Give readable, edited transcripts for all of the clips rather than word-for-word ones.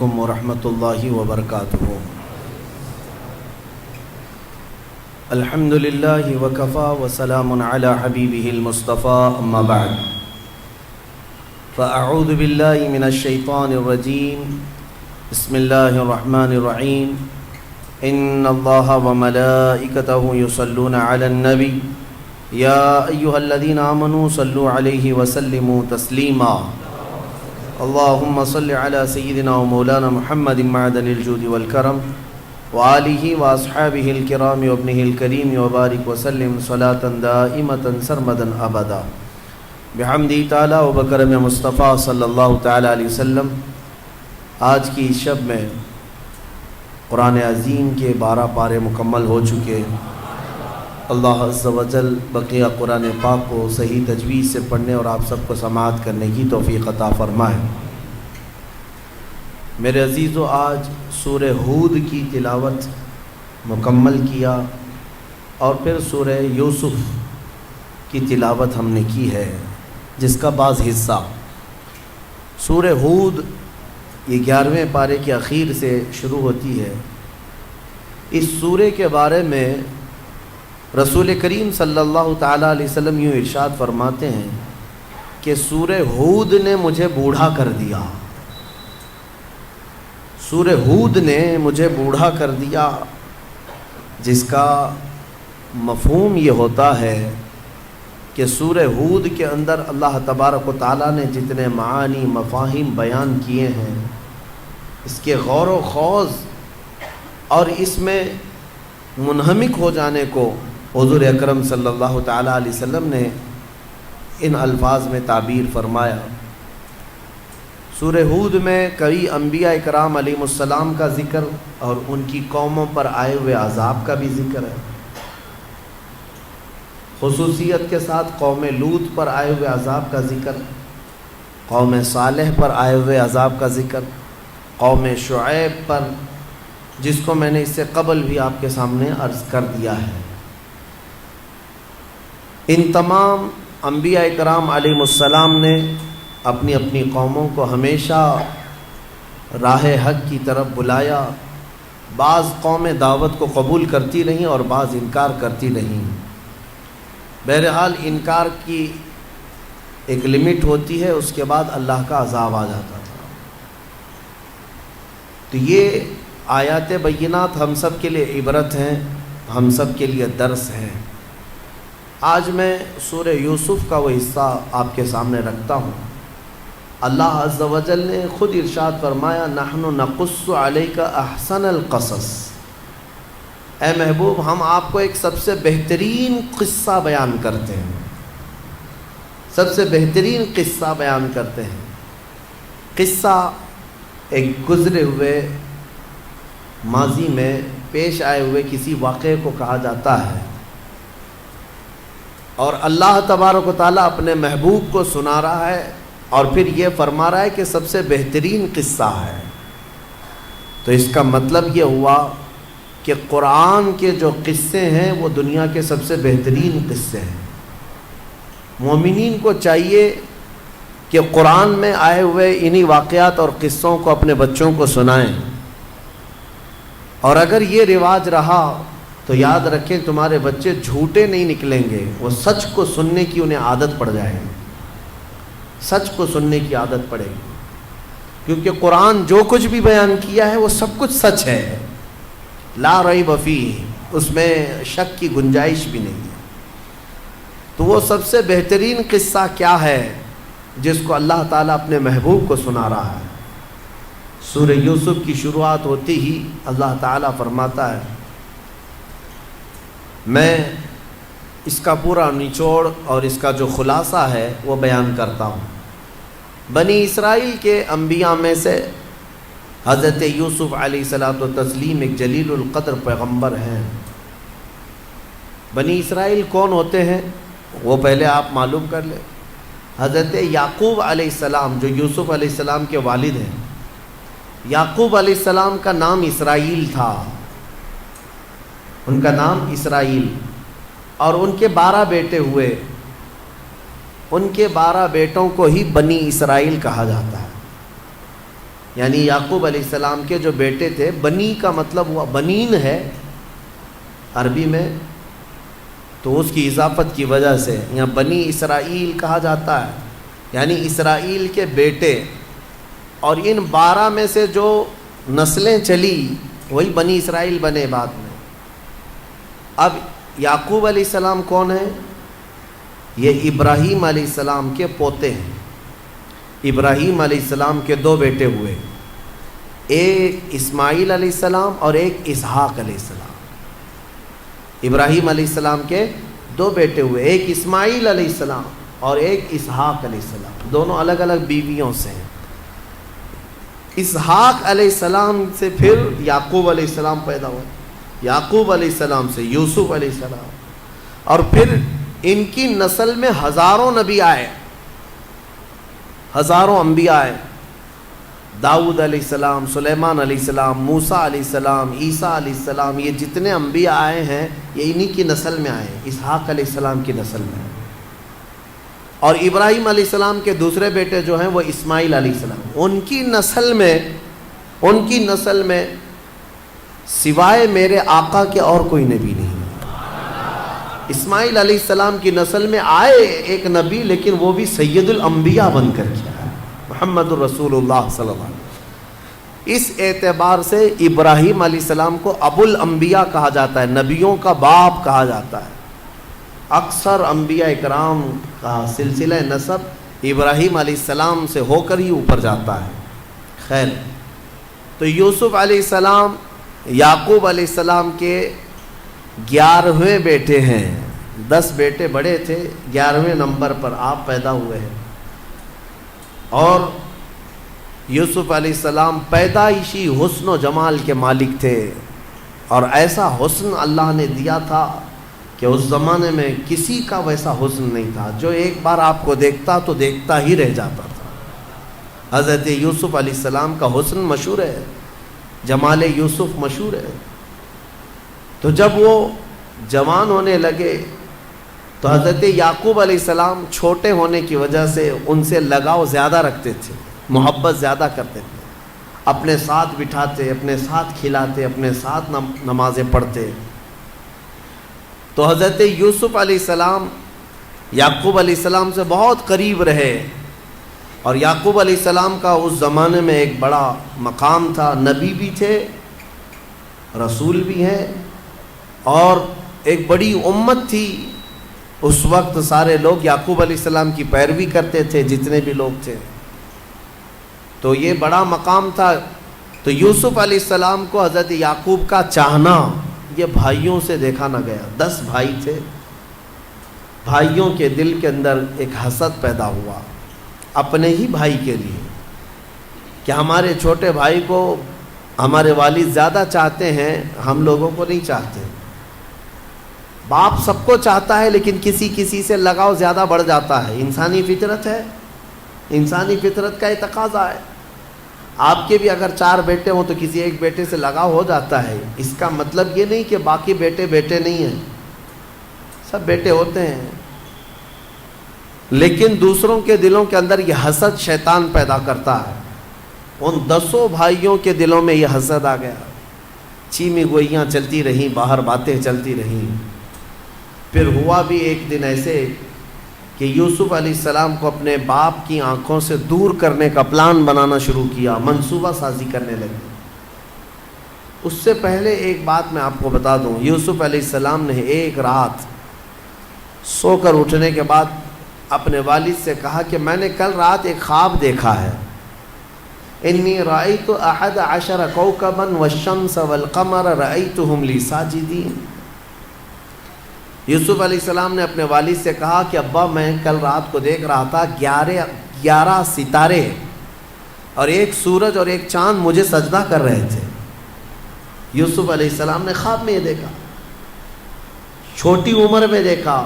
علیکم ورحمۃ اللہ وبرکاتہ۔ الحمد للہ وکفا وسلام علی حبیبہ المصطفیٰ، اما بعد فاعوذ باللہ من الشیطان الرجیم، بسم اللہ الرحمن الرحیم۔ ان اللہ وملائکتہ یصلون علی النبی یا ایہا الذین آمنوا صلوا علیہ وسلموا تسلیما۔ اللہم صل علی سیدنا و مولانا محمد معدن الجود والکرم وآلہ واصحابہ الکرام وابنہ الکریم وبارک وسلم صلاة دائمة سرمدا ابدا بحمدہ تعالی و بکرم مصطفیٰ صلی اللہ تعالی علیہ وسلم۔ آج کی اس شب میں قرآن عظیم کے 12 پارے مکمل ہو چکے۔ اللہ عز و جل بقیہ قرآن پاک کو صحیح تجوید سے پڑھنے اور آپ سب کو سماعت کرنے کی توفیق عطا فرمائے۔ میرے عزیزو، آج سورہ ہود کی تلاوت مکمل کیا اور پھر سورہ یوسف کی تلاوت ہم نے کی ہے، جس کا بعض حصہ سورہ ہود یہ 11ویں پارے کے اخیر سے شروع ہوتی ہے۔ اس سورہ کے بارے میں رسول کریم صلی اللہ تعالیٰ علیہ وسلم یوں ارشاد فرماتے ہیں کہ سورہ ہود نے مجھے بوڑھا کر دیا، سورہ ہود نے مجھے بوڑھا کر دیا، جس کا مفہوم یہ ہوتا ہے کہ سورہ ہود کے اندر اللہ تبارک و تعالیٰ نے جتنے معانی مفاہیم بیان کیے ہیں، اس کے غور و خوض اور اس میں منہمک ہو جانے کو حضور اکرم صلی اللہ تعالیٰ علیہ وسلم نے ان الفاظ میں تعبیر فرمایا۔ سورہ ہود میں کئی انبیاء اکرام علیہم السلام کا ذکر اور ان کی قوموں پر آئے ہوئے عذاب کا بھی ذکر ہے، خصوصیت کے ساتھ قوم لوط پر آئے ہوئے عذاب کا ذکر، قوم صالح پر آئے ہوئے عذاب کا ذکر، قوم شعیب پر، جس کو میں نے اس سے قبل بھی آپ کے سامنے عرض کر دیا ہے۔ ان تمام انبیاء اکرام علیہم السلام نے اپنی اپنی قوموں کو ہمیشہ راہ حق کی طرف بلایا۔ بعض قومیں دعوت کو قبول کرتی رہیں اور بعض انکار کرتی رہیں۔ بہرحال انکار کی ایک لمٹ ہوتی ہے، اس کے بعد اللہ کا عذاب آ جاتا تھا۔ تو یہ آیات بینات ہم سب کے لیے عبرت ہیں، ہم سب کے لیے درس ہیں۔ آج میں سورہ یوسف کا وہ حصہ آپ کے سامنے رکھتا ہوں۔ اللہ عز و جل نے خود ارشاد فرمایا، نحن نقص علیک احسن القصص۔ اے محبوب، ہم آپ کو ایک سب سے بہترین قصہ بیان کرتے ہیں، سب سے بہترین قصہ بیان کرتے ہیں۔ قصہ ایک گزرے ہوئے ماضی میں پیش آئے ہوئے کسی واقعے کو کہا جاتا ہے، اور اللہ تبارک و تعالیٰ اپنے محبوب کو سنا رہا ہے اور پھر یہ فرما رہا ہے کہ سب سے بہترین قصہ ہے۔ تو اس کا مطلب یہ ہوا کہ قرآن کے جو قصے ہیں وہ دنیا کے سب سے بہترین قصے ہیں۔ مومنین کو چاہیے کہ قرآن میں آئے ہوئے انہی واقعات اور قصوں کو اپنے بچوں کو سنائیں، اور اگر یہ رواج رہا تو یاد رکھیں تمہارے بچے جھوٹے نہیں نکلیں گے، وہ سچ کو سننے کی انہیں عادت پڑ جائے گی، سچ کو سننے کی عادت پڑے گی، کیونکہ قرآن جو کچھ بھی بیان کیا ہے وہ سب کچھ سچ ہے، لا ریب فیہ، اس میں شک کی گنجائش بھی نہیں ہے۔ تو وہ سب سے بہترین قصہ کیا ہے جس کو اللہ تعالیٰ اپنے محبوب کو سنا رہا ہے؟ سورہ یوسف کی شروعات ہوتی ہی اللہ تعالیٰ فرماتا ہے، میں اس کا پورا نچوڑ اور اس کا جو خلاصہ ہے وہ بیان کرتا ہوں۔ بنی اسرائیل کے انبیاء میں سے حضرت یوسف علیہ الصلاۃ والتسلیم ایک جلیل القدر پیغمبر ہیں۔ بنی اسرائیل کون ہوتے ہیں وہ پہلے آپ معلوم کر لیں۔ حضرت یعقوب علیہ السلام جو یوسف علیہ السلام کے والد ہیں، یعقوب علیہ السلام کا نام اسرائیل تھا، ان کا نام اسرائیل، اور ان کے 12 بیٹے ہوئے، ان کے 12 بیٹوں کو ہی بنی اسرائیل کہا جاتا ہے۔ یعنی یعقوب علیہ السلام کے جو بیٹے تھے، بنی کا مطلب ہوا بنین ہے عربی میں، تو اس کی اضافت کی وجہ سے یہاں بنی اسرائیل کہا جاتا ہے، یعنی اسرائیل کے بیٹے، اور ان 12 میں سے جو نسلیں چلی وہی بنی اسرائیل بنے بعد میں۔ اب یعقوب علیہ السلام کون ہیں؟ یہ ابراہیم علیہ السلام کے پوتے ہیں۔ ابراہیم علیہ السلام کے 2 بیٹے ہوئے، ایک اسماعیل علیہ السلام اور ایک اسحاق علیہ السلام۔ ابراہیم علیہ السلام کے 2 بیٹے ہوئے، ایک اسماعیل علیہ السلام اور ایک اسحاق علیہ السلام، دونوں الگ الگ بیویوں سے ہیں۔ اسحاق علیہ السلام سے پھر یعقوب علیہ السلام پیدا ہوئے، یعقوب علیہ السلام سے یوسف علیہ السلام، اور پھر ان کی نسل میں ہزاروں نبی آئے، ہزاروں انبیاء آئے، داؤد علیہ السلام، سلیمان علیہ السلام، موسیٰ علیہ السلام، عیسیٰ علیہ السلام، یہ جتنے انبیاء آئے ہیں یہ انہی کی نسل میں آئے، اسحاق علیہ السلام کی نسل میں۔ اور ابراہیم علیہ السلام کے دوسرے بیٹے جو ہیں وہ اسماعیل علیہ السلام، ان کی نسل میں سوائے میرے آقا کے اور کوئی نبی نہیں۔ اسماعیل علیہ السلام کی نسل میں آئے ایک نبی، لیکن وہ بھی سید الانبیاء بن کر کیا ہے، محمد الرسول اللہ صلی اللہ علیہ وسلم۔ اس اعتبار سے ابراہیم علیہ السلام کو ابو الانبیاء کہا جاتا ہے، نبیوں کا باپ کہا جاتا ہے۔ اکثر انبیاء اکرام کا سلسلہ نسب ابراہیم علیہ السلام سے ہو کر ہی اوپر جاتا ہے۔ خیر، تو یوسف علیہ السلام یعقوب علیہ السلام کے 11ویں بیٹے ہیں۔ 10 بیٹے بڑے تھے، 11ویں نمبر پر آپ پیدا ہوئے ہیں۔ اور یوسف علیہ السلام پیدائشی حسن و جمال کے مالک تھے، اور ایسا حسن اللہ نے دیا تھا کہ اس زمانے میں کسی کا ویسا حسن نہیں تھا، جو ایک بار آپ کو دیکھتا تو دیکھتا ہی رہ جاتا تھا۔ حضرت یوسف علیہ السلام کا حسن مشہور ہے، جمال یوسف مشہور ہے۔ تو جب وہ جوان ہونے لگے تو حضرت یعقوب علیہ السلام چھوٹے ہونے کی وجہ سے ان سے لگاؤ زیادہ رکھتے تھے، محبت زیادہ کرتے تھے، اپنے ساتھ بٹھاتے، اپنے ساتھ کھلاتے، اپنے ساتھ نمازیں پڑھتے۔ تو حضرت یوسف علیہ السلام یعقوب علیہ السلام سے بہت قریب رہے، اور یعقوب علیہ السلام کا اس زمانے میں ایک بڑا مقام تھا، نبی بھی تھے، رسول بھی ہیں، اور ایک بڑی امت تھی۔ اس وقت سارے لوگ یعقوب علیہ السلام کی پیروی کرتے تھے، جتنے بھی لوگ تھے، تو یہ بڑا مقام تھا۔ تو یوسف علیہ السلام کو حضرت یعقوب کا چاہنا یہ بھائیوں سے دیکھا نہ گیا۔ 10 بھائی تھے، بھائیوں کے دل کے اندر ایک حسد پیدا ہوا اپنے ہی بھائی کے لیے، کہ ہمارے چھوٹے بھائی کو ہمارے والد زیادہ چاہتے ہیں، ہم لوگوں کو نہیں چاہتے۔ باپ سب کو چاہتا ہے، لیکن کسی سے لگاؤ زیادہ بڑھ جاتا ہے، انسانی فطرت ہے، انسانی فطرت کا یہ تقاضا ہے۔ آپ کے بھی اگر 4 بیٹے ہوں تو کسی ایک بیٹے سے لگاؤ ہو جاتا ہے۔ اس کا مطلب یہ نہیں کہ باقی بیٹے نہیں ہیں، سب بیٹے ہوتے ہیں، لیکن دوسروں کے دلوں کے اندر یہ حسد شیطان پیدا کرتا ہے۔ ان 10 بھائیوں کے دلوں میں یہ حسد آ گیا، چیمی گوئیاں چلتی رہیں، باہر باتیں چلتی رہیں۔ پھر ہوا بھی ایک دن ایسے کہ یوسف علیہ السلام کو اپنے باپ کی آنکھوں سے دور کرنے کا پلان بنانا شروع کیا، منصوبہ سازی کرنے لگے۔ اس سے پہلے ایک بات میں آپ کو بتا دوں، یوسف علیہ السلام نے ایک رات سو کر اٹھنے کے بعد اپنے والد سے کہا کہ میں نے کل رات ایک خواب دیکھا ہے، انی رأیت 11 کوكبا والشمس والقمر رأیتهم لی ساجدین۔ یوسف علیہ السلام نے اپنے والد سے کہا کہ ابا میں کل رات کو دیکھ رہا تھا 11 ستارے اور ایک سورج اور ایک چاند مجھے سجدہ کر رہے تھے۔ یوسف علیہ السلام نے خواب میں یہ دیکھا، چھوٹی عمر میں دیکھا۔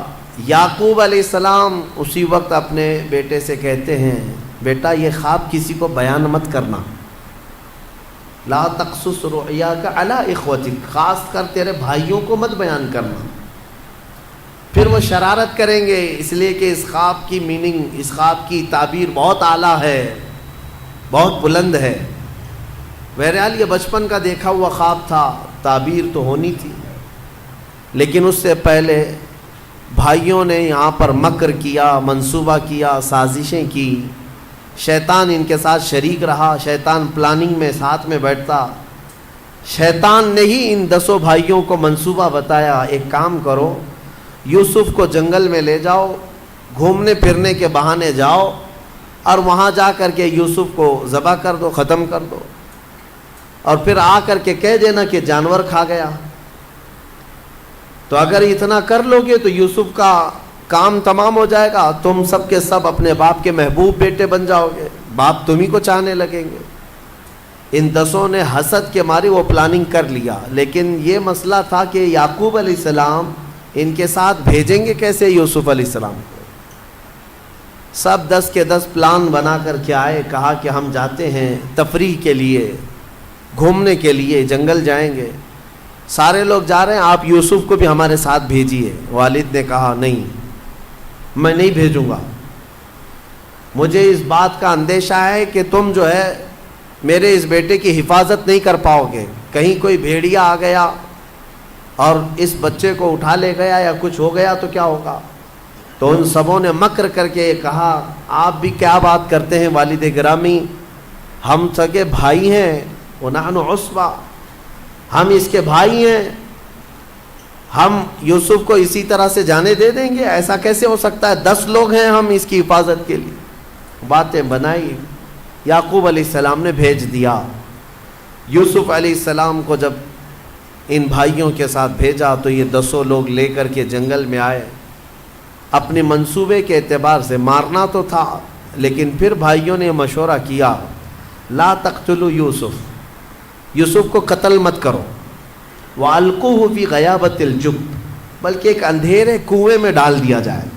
یعقوب علیہ السلام اسی وقت اپنے بیٹے سے کہتے ہیں، بیٹا یہ خواب کسی کو بیان مت کرنا، لا تقصص رؤیاک علی اخوتک، خاص کر تیرے بھائیوں کو مت بیان کرنا، پھر وہ شرارت کریں گے، اس لیے کہ اس خواب کی میننگ، اس خواب کی تعبیر بہت اعلیٰ ہے، بہت بلند ہے۔ بہرحال یہ بچپن کا دیکھا ہوا خواب تھا، تعبیر تو ہونی تھی، لیکن اس سے پہلے بھائیوں نے یہاں پر مکر کیا، منصوبہ کیا، سازشیں کی، شیطان ان کے ساتھ شریک رہا، شیطان پلاننگ میں ساتھ میں بیٹھتا۔ شیطان نے ہی ان 10 بھائیوں کو منصوبہ بتایا، ایک کام کرو، یوسف کو جنگل میں لے جاؤ، گھومنے پھرنے کے بہانے جاؤ، اور وہاں جا کر کے یوسف کو ذبح کر دو، ختم کر دو، اور پھر آ کر کے کہہ دینا کہ جانور کھا گیا۔ تو اگر اتنا کر لو گے تو یوسف کا کام تمام ہو جائے گا، تم سب کے سب اپنے باپ کے محبوب بیٹے بن جاؤ گے، باپ تم ہی کو چاہنے لگیں گے۔ ان 10 نے حسد کے مارے وہ پلاننگ کر لیا، لیکن یہ مسئلہ تھا کہ یعقوب علیہ السلام ان کے ساتھ بھیجیں گے کیسے یوسف علیہ السلام کو۔ سب 10 کے 10 پلان بنا کر کے آئے، کہا کہ ہم جاتے ہیں تفریح کے لیے، گھومنے کے لیے، جنگل جائیں گے۔ سارے لوگ جا رہے ہیں، آپ یوسف کو بھی ہمارے ساتھ بھیجیے۔ والد نے کہا نہیں، میں نہیں بھیجوں گا، مجھے اس بات کا اندیشہ ہے کہ تم جو ہے میرے اس بیٹے کی حفاظت نہیں کر پاؤ گے، کہیں کوئی بھیڑیا آ گیا اور اس بچے کو اٹھا لے گیا یا کچھ ہو گیا تو کیا ہوگا۔ تو ان سبوں نے مکر کر کے کہا، آپ بھی کیا بات کرتے ہیں والد گرامی، ہم سگے بھائی ہیں، وَنَحْنُ عُصْبَةٌ، ہم اس کے بھائی ہیں، ہم یوسف کو اسی طرح سے جانے دے دیں گے؟ ایسا کیسے ہو سکتا ہے، 10 لوگ ہیں ہم اس کی حفاظت کے لیے۔ باتیں بنائی، یعقوب علیہ السلام نے بھیج دیا۔ یوسف علیہ السلام کو جب ان بھائیوں کے ساتھ بھیجا تو یہ 10 لوگ لے کر کے جنگل میں آئے۔ اپنے منصوبے کے اعتبار سے مارنا تو تھا، لیکن پھر بھائیوں نے مشورہ کیا، لا تقتلوا یوسف، یوسف کو قتل مت کرو، وَأَلْقُوهُ فِي غَيَابَةِ الْجُبِّ، بلکہ ایک اندھیرے کنویں میں ڈال دیا جائے،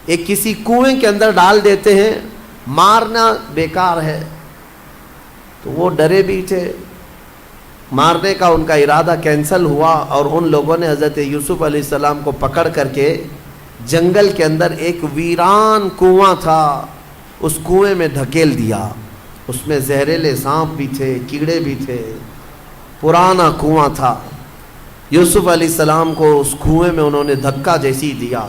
ایک کسی کنویں کے اندر ڈال دیتے ہیں، مارنا بیکار ہے۔ تو وہ ڈرے بھی تھے، مارنے کا ان کا ارادہ کینسل ہوا، اور ان لوگوں نے حضرت یوسف علیہ السلام کو پکڑ کر کے جنگل کے اندر ایک ویران کنواں تھا، اس کنویں میں دھکیل دیا۔ اس میں زہریلے سانپ بھی تھے، کیڑے بھی تھے، پرانا کنواں تھا۔ یوسف علیہ السلام کو اس کنویں میں انہوں نے دھکا جیسی دیا۔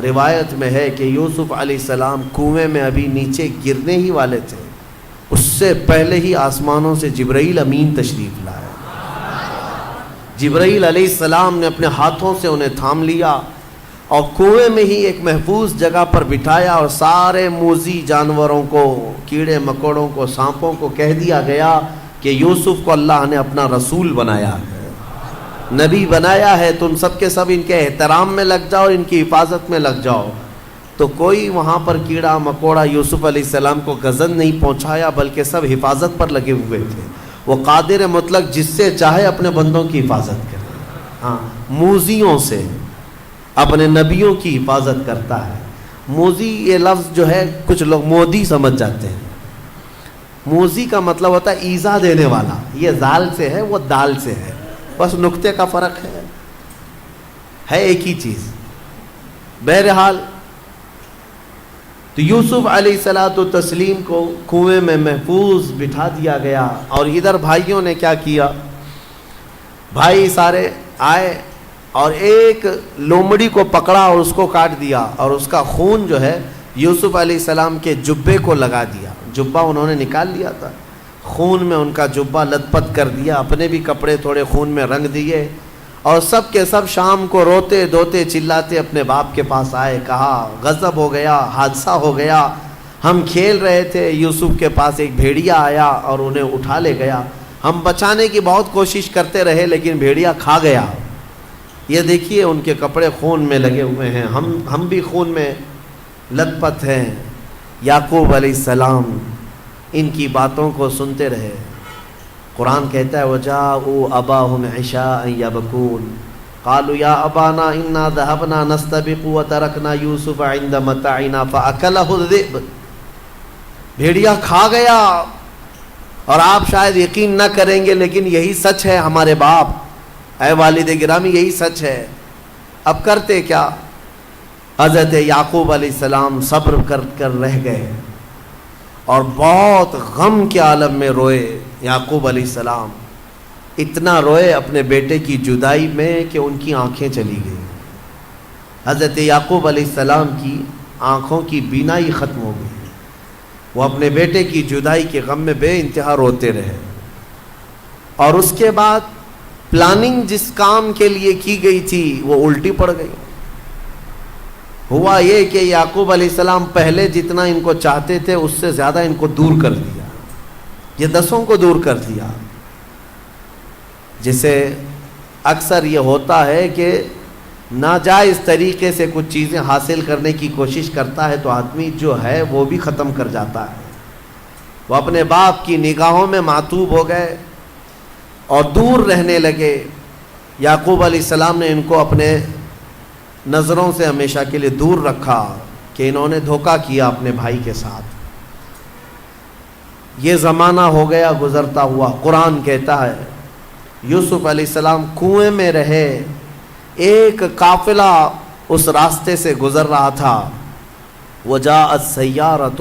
روایت میں ہے کہ یوسف علیہ السلام کنویں میں ابھی نیچے گرنے ہی والے تھے، اس سے پہلے ہی آسمانوں سے جبرائیل امین تشریف لائے۔ جبرائیل علیہ السلام نے اپنے ہاتھوں سے انہیں تھام لیا اور کنویں میں ہی ایک محفوظ جگہ پر بٹھایا، اور سارے موذی جانوروں کو، کیڑے مکوڑوں کو، سانپوں کو کہہ دیا گیا کہ یوسف کو اللہ نے اپنا رسول بنایا ہے، نبی بنایا ہے، تم سب کے سب ان کے احترام میں لگ جاؤ، ان کی حفاظت میں لگ جاؤ۔ تو کوئی وہاں پر کیڑا مکوڑا یوسف علیہ السلام کو غضب نہیں پہنچایا، بلکہ سب حفاظت پر لگے ہوئے تھے۔ وہ قادر مطلق جس سے چاہے اپنے بندوں کی حفاظت کرے، ہاں، موذیوں سے اپنے نبیوں کی حفاظت کرتا ہے۔ موذی یہ لفظ جو ہے کچھ لوگ مودی سمجھ جاتے ہیں، موذی کا مطلب ہوتا ہے ایذا دینے والا، یہ زال سے ہے، وہ دال سے ہے، بس نقطے کا فرق ہے ایک ہی چیز۔ بہرحال تو یوسف علیہ الصلوۃ والتسلیم کو کنویں میں محفوظ بٹھا دیا گیا، اور ادھر بھائیوں نے کیا کیا، بھائی سارے آئے اور ایک لومڑی کو پکڑا اور اس کو کاٹ دیا، اور اس کا خون جو ہے یوسف علیہ السلام کے جبے کو لگا دیا۔ جبہ انہوں نے نکال لیا تھا، خون میں ان کا جبہ لت پت کر دیا، اپنے بھی کپڑے تھوڑے خون میں رنگ دیے، اور سب کے سب شام کو روتے دھوتے چلاتے اپنے باپ کے پاس آئے۔ کہا غضب ہو گیا، حادثہ ہو گیا، ہم کھیل رہے تھے، یوسف کے پاس ایک بھیڑیا آیا اور انہیں اٹھا لے گیا، ہم بچانے کی بہت کوشش کرتے رہے لیکن بھیڑیا کھا گیا، یہ دیکھیے ان کے کپڑے خون میں لگے ہوئے ہیں، ہم بھی خون میں لت پت ہیں۔ یعقوب علیہ السلام ان کی باتوں کو سنتے رہے۔ قرآن کہتا ہے وَجَاءُوا أَبَاهُمْ عِشَاءً يَبْكُونَ قَالُوا يَا أَبَانَا إِنَّا ذَهَبْنَا نَسْتَبِقُ وَتَرَكْنَا يُوسُفَ عِندَ مَتَاعِنَا فَأَكَلَهُ الذِّئْبُ، بھیڑیا کھا گیا، اور آپ شاید یقین نہ کریں گے لیکن یہی سچ ہے ہمارے باپ، اے والد گرامی یہی سچ ہے۔ اب کرتے کیا؟ حضرت یعقوب علیہ السلام صبر کر رہ گئے، اور بہت غم کے عالم میں روئے یعقوب علیہ السلام، اتنا روئے اپنے بیٹے کی جدائی میں کہ ان کی آنکھیں چلی گئیں۔ حضرت یعقوب علیہ السلام کی آنکھوں کی بینائی ختم ہو گئی، وہ اپنے بیٹے کی جدائی کے غم میں بے انتہا روتے رہے۔ اور اس کے بعد پلاننگ جس کام کے لیے کی گئی تھی وہ الٹی پڑ گئی۔ ہوا یہ کہ یعقوب علیہ السلام پہلے جتنا ان کو چاہتے تھے اس سے زیادہ ان کو دور کر دیا، یہ 10 کو دور کر دیا۔ جسے اکثر یہ ہوتا ہے کہ ناجائز طریقے سے کچھ چیزیں حاصل کرنے کی کوشش کرتا ہے تو آدمی جو ہے وہ بھی ختم کر جاتا ہے۔ وہ اپنے باپ کی نگاہوں میں معتوب ہو گئے اور دور رہنے لگے۔ یعقوب علیہ السلام نے ان کو اپنے نظروں سے ہمیشہ کے لیے دور رکھا کہ انہوں نے دھوکہ کیا اپنے بھائی کے ساتھ۔ یہ زمانہ ہو گیا گزرتا ہوا، قرآن کہتا ہے یوسف علیہ السلام کنویں میں رہے، ایک قافلہ اس راستے سے گزر رہا تھا، وجاءت سیارۃ،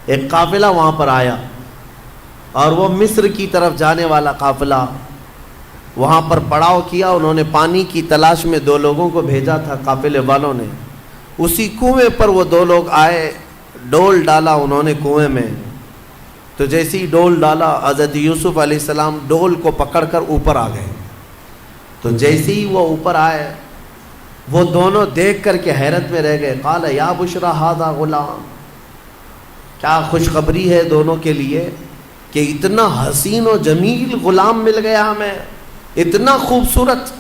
ایک قافلہ وہاں پر آیا اور وہ مصر کی طرف جانے والا قافلہ وہاں پر پڑاؤ کیا۔ انہوں نے پانی کی تلاش میں 2 لوگوں کو بھیجا تھا قافلے والوں نے، اسی کنویں پر وہ 2 لوگ آئے، ڈول ڈالا انہوں نے کنویں میں، تو جیسے ہی ڈول ڈالا حضرت یوسف علیہ السلام ڈول کو پکڑ کر اوپر آ گئے۔ تو جیسے ہی وہ اوپر آئے وہ دونوں دیکھ کر کے حیرت میں رہ گئے۔ قال یا بشرا ھذا غلام، کیا خوشخبری ہے دونوں کے لیے کہ اتنا حسین و جمیل غلام مل گیا ہمیں، اتنا خوبصورت۔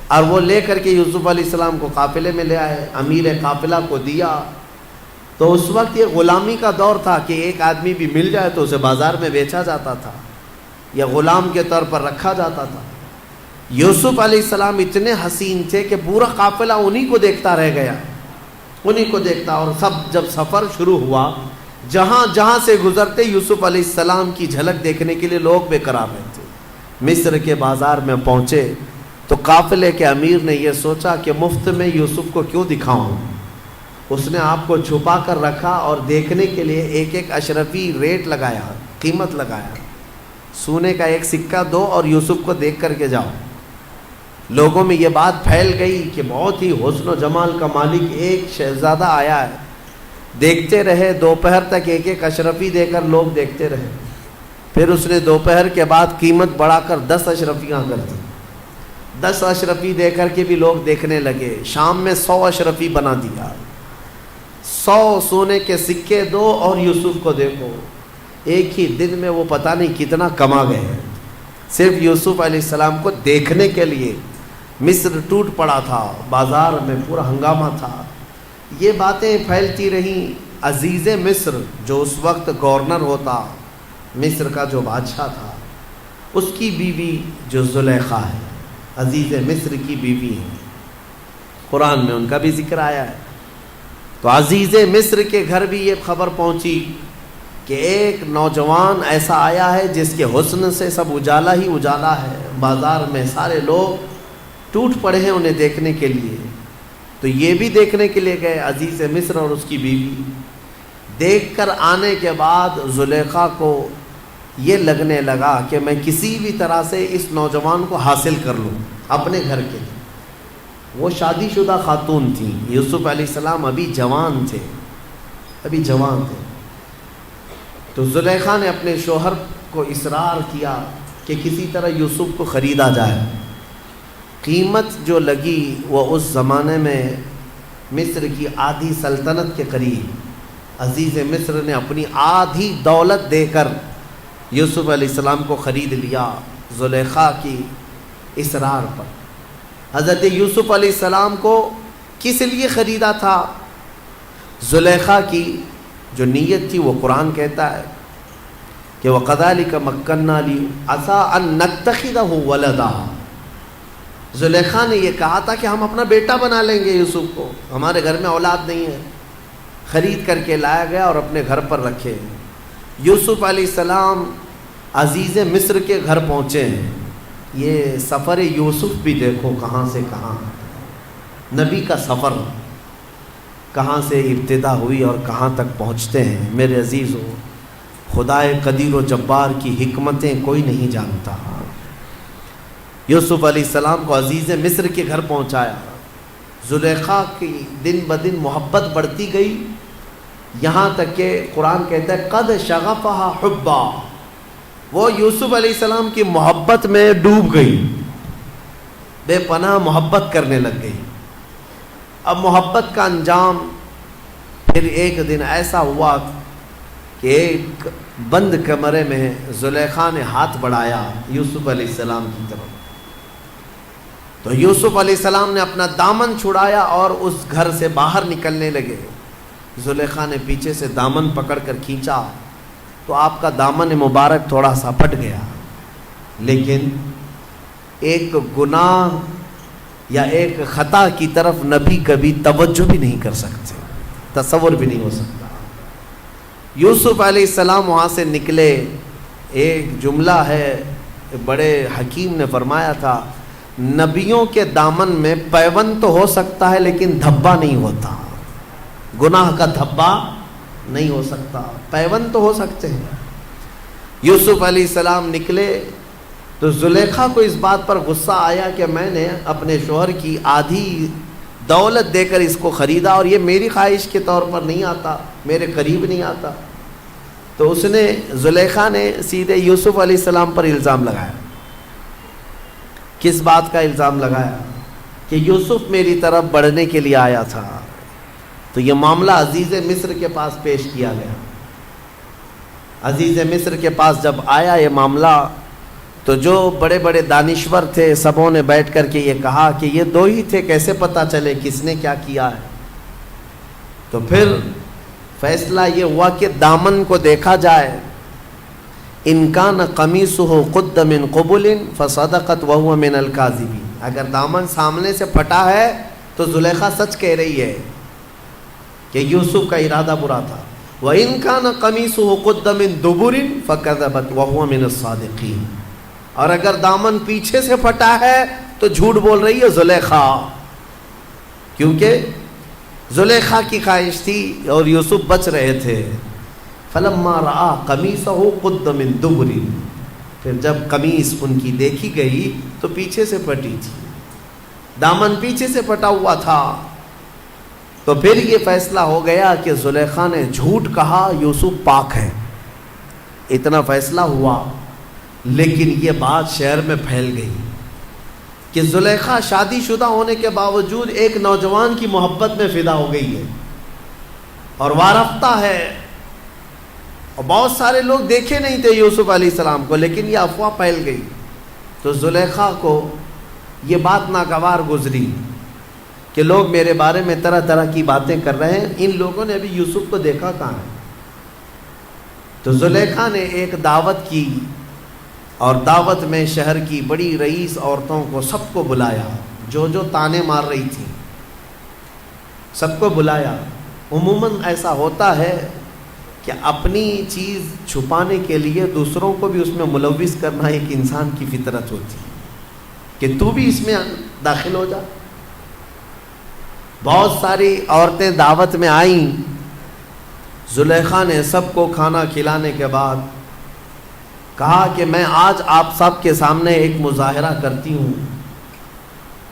اور وہ لے کر کے یوسف علیہ السلام کو قافلے میں لے آئے، امیر قافلہ کو دیا۔ تو اس وقت یہ غلامی کا دور تھا کہ ایک آدمی بھی مل جائے تو اسے بازار میں بیچا جاتا تھا یا غلام کے طور پر رکھا جاتا تھا۔ یوسف علیہ السلام اتنے حسین تھے کہ پورا قافلہ انہی کو دیکھتا رہ گیا، انہی کو دیکھتا۔ اور سب جب سفر شروع ہوا، جہاں جہاں سے گزرتے یوسف علیہ السلام کی جھلک دیکھنے کے لیے لوگ بے قرار رہتے۔ مصر کے بازار میں پہنچے تو قافلے کے امیر نے یہ سوچا کہ مفت میں یوسف کو کیوں دکھاؤں۔ اس نے آپ کو چھپا کر رکھا اور دیکھنے کے لیے ایک ایک اشرفی ریٹ لگایا، قیمت لگایا، سونے کا 1 سکہ دو اور یوسف کو دیکھ کر کے جاؤ۔ لوگوں میں یہ بات پھیل گئی کہ بہت ہی حسن و جمال کا مالک ایک شہزادہ آیا ہے۔ دیکھتے رہے دوپہر تک، ایک ایک اشرفی دے کر لوگ دیکھتے رہے۔ پھر اس نے دوپہر کے بعد قیمت بڑھا کر 10 اشرفیاں کر دی۔ 10 اشرفی دے کر کے بھی لوگ دیکھنے لگے۔ شام میں 100 اشرفی بنا دیا، 100 سونے کے سکے دو اور یوسف کو دیکھو۔ ایک ہی دن میں وہ پتہ نہیں کتنا کما گئے، صرف یوسف علیہ السلام کو دیکھنے کے لیے۔ مصر ٹوٹ پڑا تھا، بازار میں پورا ہنگامہ تھا۔ یہ باتیں پھیلتی رہیں۔ عزیز مصر جو اس وقت گورنر ہوتا، مصر کا جو بادشاہ تھا، اس کی بیوی جو زلیخا ہے، عزیز مصر کی بیوی ہے، قرآن میں ان کا بھی ذکر آیا ہے۔ تو عزیز مصر کے گھر بھی یہ خبر پہنچی کہ ایک نوجوان ایسا آیا ہے جس کے حسن سے سب اجالا ہی اجالا ہے، بازار میں سارے لوگ ٹوٹ پڑے ہیں انہیں دیکھنے کے لیے۔ تو یہ بھی دیکھنے کے لیے گئے، عزیز مصر اور اس کی بیوی۔ دیکھ کر آنے کے بعد زلیخا کو یہ لگنے لگا کہ میں کسی بھی طرح سے اس نوجوان کو حاصل کر لوں اپنے گھر کے لیے۔ وہ شادی شدہ خاتون تھیں، یوسف علیہ السلام ابھی جوان تھے، ابھی جوان تھے۔ تو زلیخا نے اپنے شوہر کو اصرار کیا کہ کسی طرح یوسف کو خریدا جائے۔ قیمت جو لگی وہ اس زمانے میں مصر کی آدھی سلطنت کے قریب۔ عزیز مصر نے اپنی آدھی دولت دے کر یوسف علیہ السلام کو خرید لیا زلیخا کی اصرار پر۔ حضرت یوسف علیہ السلام کو کس لیے خریدا تھا؟ زلیخا کی جو نیت تھی وہ قرآن کہتا ہے کہ وَقَذَلِكَ مَكَّنَّا عَسَىٰ أَن نَتَّخِذَهُ وَلَدًا۔ زلیخا نے یہ کہا تھا کہ ہم اپنا بیٹا بنا لیں گے یوسف کو، ہمارے گھر میں اولاد نہیں ہے۔ خرید کر کے لایا گیا اور اپنے گھر پر رکھے۔ یوسف علیہ السلام عزیز مصر کے گھر پہنچے ہیں۔ یہ سفر یوسف بھی دیکھو کہاں سے کہاں، نبی کا سفر۔ کہاں سے ابتدا ہوئی اور کہاں تک پہنچتے ہیں۔ میرے عزیزو، خدائے قدیر و جبار کی حکمتیں کوئی نہیں جانتا۔ یوسف علیہ السلام کو عزیز مصر کے گھر پہنچایا، زلیخا کی دن بدن محبت بڑھتی گئی، یہاں تک کہ قرآن کہتا ہے قد شغفہا حبا، وہ یوسف علیہ السلام کی محبت میں ڈوب گئی، بے پناہ محبت کرنے لگ گئی۔ اب محبت کا انجام پھر ایک دن ایسا ہوا کہ ایک بند کمرے میں زلیخا نے ہاتھ بڑھایا یوسف علیہ السلام کی طرف، تو یوسف علیہ السلام نے اپنا دامن چھڑایا اور اس گھر سے باہر نکلنے لگے۔ زلیخا نے پیچھے سے دامن پکڑ کر کھینچا تو آپ کا دامن مبارک تھوڑا سا پھٹ گیا، لیکن ایک گناہ یا ایک خطا کی طرف نبی کبھی توجہ بھی نہیں کر سکتے، تصور بھی نہیں ہو سکتا۔ یوسف علیہ السلام وہاں سے نکلے، ایک جملہ ہے بڑے حکیم نے فرمایا تھا، نبیوں کے دامن میں پیوند تو ہو سکتا ہے لیکن دھبا نہیں ہوتا، گناہ کا دھبا نہیں ہو سکتا، پیوند تو ہو سکتے ہیں۔ یوسف علیہ السلام نکلے تو زلیخا کو اس بات پر غصہ آیا کہ میں نے اپنے شوہر کی آدھی دولت دے کر اس کو خریدا اور یہ میری خواہش کے طور پر نہیں آتا، میرے قریب نہیں آتا۔ تو اس نے زلیخا نے سیدھے یوسف علیہ السلام پر الزام لگایا۔ کس بات کا الزام لگایا؟ کہ یوسف میری طرف بڑھنے کے لیے آیا تھا۔ تو یہ معاملہ عزیز مصر کے پاس پیش کیا گیا۔ عزیز مصر کے پاس جب آیا یہ معاملہ تو جو بڑے بڑے دانشور تھے سبوں نے بیٹھ کر کے یہ کہا کہ یہ دو ہی تھے، کیسے پتہ چلے کس نے کیا کیا ہے؟ تو پھر فیصلہ یہ ہوا کہ دامن کو دیکھا جائے، ان کان قمیصہ قد من قبل فصدقت وہو من الکاذبین، اگر دامن سامنے سے پھٹا ہے تو زلیخا سچ کہہ رہی ہے کہ یوسف کا ارادہ برا تھا، وَإِن كَانَ قَمِيصُهُ قُدَّ مِن دُبُرٍ فَكَذَبَتْ وَهُوَ مِنَ الصَّادِقِينَ، اور اگر دامن پیچھے سے پھٹا ہے تو جھوٹ بول رہی ہے زلیخا، کیونکہ زلیخا کی خواہش تھی اور یوسف بچ رہے تھے۔ فَلَمَّا رَآ قَمِيصَهُ قُدَّ مِن دُبُرٍ، پھر جب قمیص ان کی دیکھی گئی تو پیچھے سے پھٹی تھی، دامن پیچھے سے پھٹا ہوا تھا۔ تو پھر یہ فیصلہ ہو گیا کہ زلیخا نے جھوٹ کہا، یوسف پاک ہے، اتنا فیصلہ ہوا۔ لیکن یہ بات شہر میں پھیل گئی کہ زلیخا شادی شدہ ہونے کے باوجود ایک نوجوان کی محبت میں فدا ہو گئی ہے اور وارفتہ ہے، اور بہت سارے لوگ دیکھے نہیں تھے یوسف علیہ السلام کو، لیکن یہ افواہ پھیل گئی۔ تو زلیخا کو یہ بات ناگوار گزری کہ لوگ میرے بارے میں طرح طرح کی باتیں کر رہے ہیں، ان لوگوں نے ابھی یوسف کو دیکھا کہاں ہے؟ تو زلیخا نے ایک دعوت کی، اور دعوت میں شہر کی بڑی رئیس عورتوں کو سب کو بلایا، جو جو تانے مار رہی تھی سب کو بلایا۔ عموماً ایسا ہوتا ہے کہ اپنی چیز چھپانے کے لیے دوسروں کو بھی اس میں ملوث کرنا ایک انسان کی فطرت ہوتی ہے کہ تو بھی اس میں داخل ہو جا۔ بہت ساری عورتیں دعوت میں آئیں، زلیخا نے سب کو کھانا کھلانے کے بعد کہا کہ میں آج آپ سب کے سامنے ایک مظاہرہ کرتی ہوں۔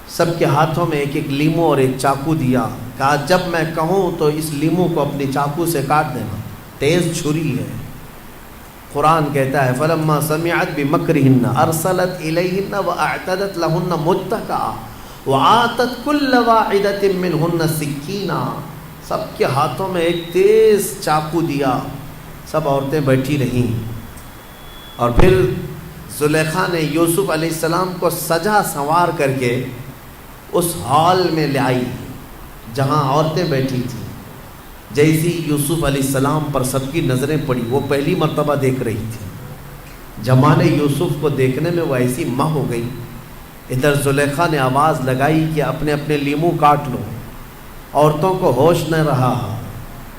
سب کے ہاتھوں میں ایک ایک لیمو اور ایک چاقو دیا، کہا جب میں کہوں تو اس لیمو کو اپنی چاقو سے کاٹ دینا، تیز چھری ہے۔ قرآن کہتا ہے فَلَمَّا سَمِعَتْ بِمَكْرِهِنَّ أَرْسَلَتْ إِلَيْهِنَّ وَأَعْتَدَتْ لَهُنَّ مُتَّكَأً وَآتَتْ كُلَّ وَاحِدَةٍ مِّنْهُنَّ سِكِّينًا، سب کے ہاتھوں میں ایک تیز چاقو دیا، سب عورتیں بیٹھی رہیں۔ اور پھر زلیخا نے یوسف علیہ السلام کو سجا سنوار کر کے اس ہال میں لے آئی جہاں عورتیں بیٹھی تھیں۔ جیسی یوسف علیہ السلام پر سب کی نظریں پڑی، وہ پہلی مرتبہ دیکھ رہی تھی، جمال یوسف کو دیکھنے میں وہ ایسی مہ ہو گئی۔ ادھر زلیخا نے آواز لگائی کہ اپنے اپنے لیمو کاٹ لو۔ عورتوں کو ہوش نہ رہا،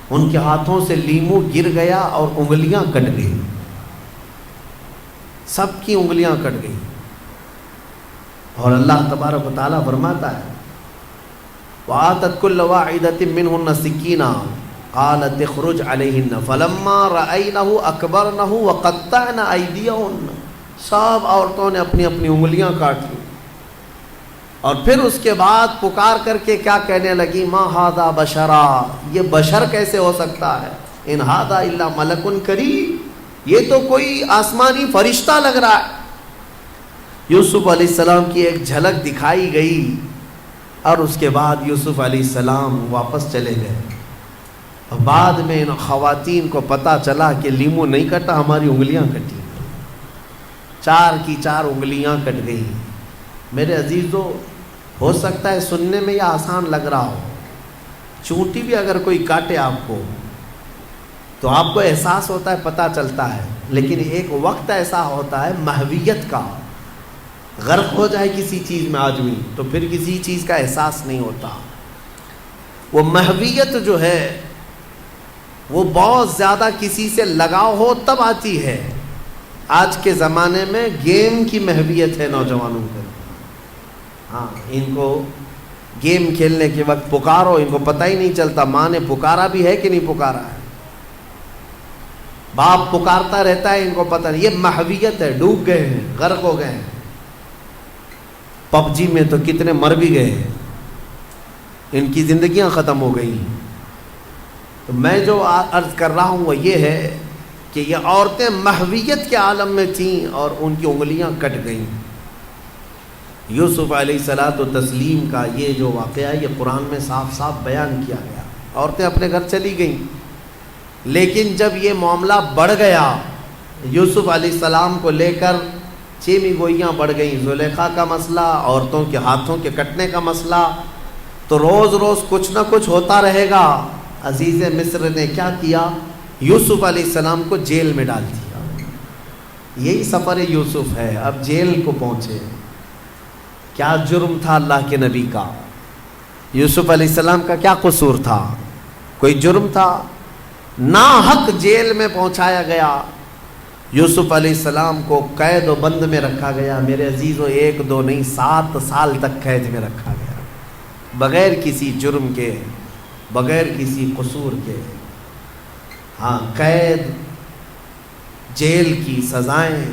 ان کے ہاتھوں سے لیمو گر گیا اور انگلیاں کٹ گئی، سب کی انگلیاں کٹ گئی۔ اور اللہ تبارک و تعالیٰ فرماتا ہے وآتت كل واحدة منهن سكينا قالت اخرج عليهن فلما رأينه أكبرنه وقطعن أيديهن. سب عورتوں نے اپنی اپنی انگلیاں کاٹ لی اور پھر اس کے بعد پکار کر کے کیا کہنے لگی، ما ھذا بشرا، یہ بشر کیسے ہو سکتا ہے، ان ھذا الا ملک کریم، یہ تو کوئی آسمانی فرشتہ لگ رہا ہے. یوسف علیہ السلام کی ایک جھلک دکھائی گئی اور اس کے بعد یوسف علیہ السلام واپس چلے گئے. اور بعد میں ان خواتین کو پتہ چلا کہ لیمو نہیں کٹا، ہماری انگلیاں کٹی، 4 کی 4 انگلیاں کٹ گئی. میرے عزیزو، ہو سکتا ہے سننے میں یہ آسان لگ رہا ہو، چونٹی بھی اگر کوئی کاٹے آپ کو تو آپ کو احساس ہوتا ہے، پتہ چلتا ہے، لیکن ایک وقت ایسا ہوتا ہے محویت کا، غرق ہو جائے کسی چیز میں آدمی تو پھر کسی چیز کا احساس نہیں ہوتا. وہ محویت جو ہے وہ بہت زیادہ کسی سے لگاؤ ہو تب آتی ہے. آج کے زمانے میں گیم کی محویت ہے نوجوانوں کو. ہاں، ان کو گیم کھیلنے کے وقت پکارو، ان کو پتہ ہی نہیں چلتا ماں نے پکارا بھی ہے کہ نہیں پکارا ہے. باپ پکارتا رہتا ہے، ان کو پتہ نہیں. یہ محویت ہے، ڈوب گئے ہیں، غرق ہو گئے ہیں. پب جی میں تو کتنے مر بھی گئے، ان کی زندگیاں ختم ہو گئی. تو میں جو عرض کر رہا ہوں وہ یہ ہے کہ یہ عورتیں محویت کے عالم میں تھیں اور ان کی انگلیاں کٹ گئیں. یوسف علیہ الصلاۃ والتسلیم کا یہ جو واقعہ ہے یہ قرآن میں صاف صاف بیان کیا گیا. عورتیں اپنے گھر چلی گئیں، لیکن جب یہ معاملہ بڑھ گیا، یوسف علیہ السلام کو لے کر چیمی گوئیاں بڑھ گئیں. زلیخا کا مسئلہ، عورتوں کے ہاتھوں کے کٹنے کا مسئلہ، تو روز روز کچھ نہ کچھ ہوتا رہے گا. عزیز مصر نے کیا کیا، یوسف علیہ السلام کو جیل میں ڈال دیا. یہی سفر یوسف ہے. اب جیل کو پہنچے. کیا جرم تھا اللہ کے نبی کا؟ یوسف علیہ السلام کا کیا قصور تھا؟ کوئی جرم تھا؟ ناحق جیل میں پہنچایا گیا. یوسف علیہ السلام کو قید و بند میں رکھا گیا. میرے عزیزو، 1 2 نہیں 7 سال تک قید میں رکھا گیا، بغیر کسی جرم کے، بغیر کسی قصور کے. ہاں، قید، جیل کی سزائیں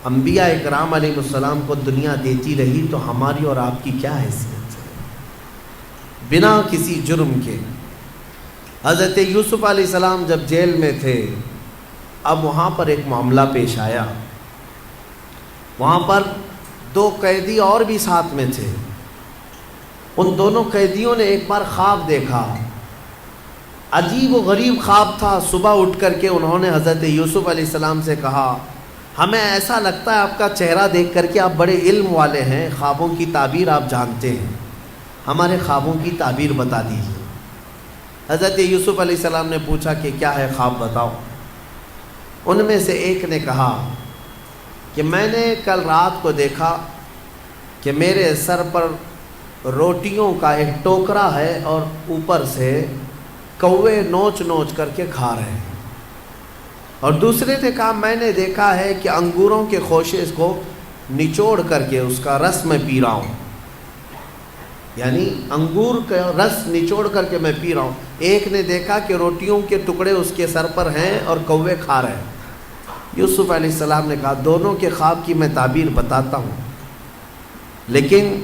انبیاء اکرام علیہ السلام کو دنیا دیتی رہی تو ہماری اور آپ کی کیا حیثیت ہے؟ بنا کسی جرم کے. حضرت یوسف علیہ السلام جب جیل میں تھے، اب وہاں پر ایک معاملہ پیش آیا. وہاں پر 2 قیدی اور بھی ساتھ میں تھے. ان دونوں قیدیوں نے ایک بار خواب دیکھا. عجیب و غریب خواب تھا. صبح اٹھ کر کے انہوں نے حضرت یوسف علیہ السلام سے کہا، ہمیں ایسا لگتا ہے آپ کا چہرہ دیکھ کر کے آپ بڑے علم والے ہیں، خوابوں کی تعبیر آپ جانتے ہیں، ہمارے خوابوں کی تعبیر بتا دیجیے. حضرت یوسف علیہ السلام نے پوچھا کہ کیا ہے خواب بتاؤ. ان میں سے ایک نے کہا کہ میں نے کل رات کو دیکھا کہ میرے سر پر روٹیوں کا ایک ٹوکرا ہے اور اوپر سے کوے نوچ نوچ کر کے کھا رہے ہیں. اور دوسرے نے کہا میں نے دیکھا ہے کہ انگوروں کے خوشے کو نچوڑ کر کے اس کا رس میں پی رہا ہوں، یعنی انگور کا رس نچوڑ کر کے میں پی رہا ہوں. ایک نے دیکھا کہ روٹیوں کے ٹکڑے اس کے سر پر ہیں اور کوے کھا رہے ہیں. یوسف علیہ السلام نے کہا دونوں کے خواب کی میں تعبیر بتاتا ہوں، لیکن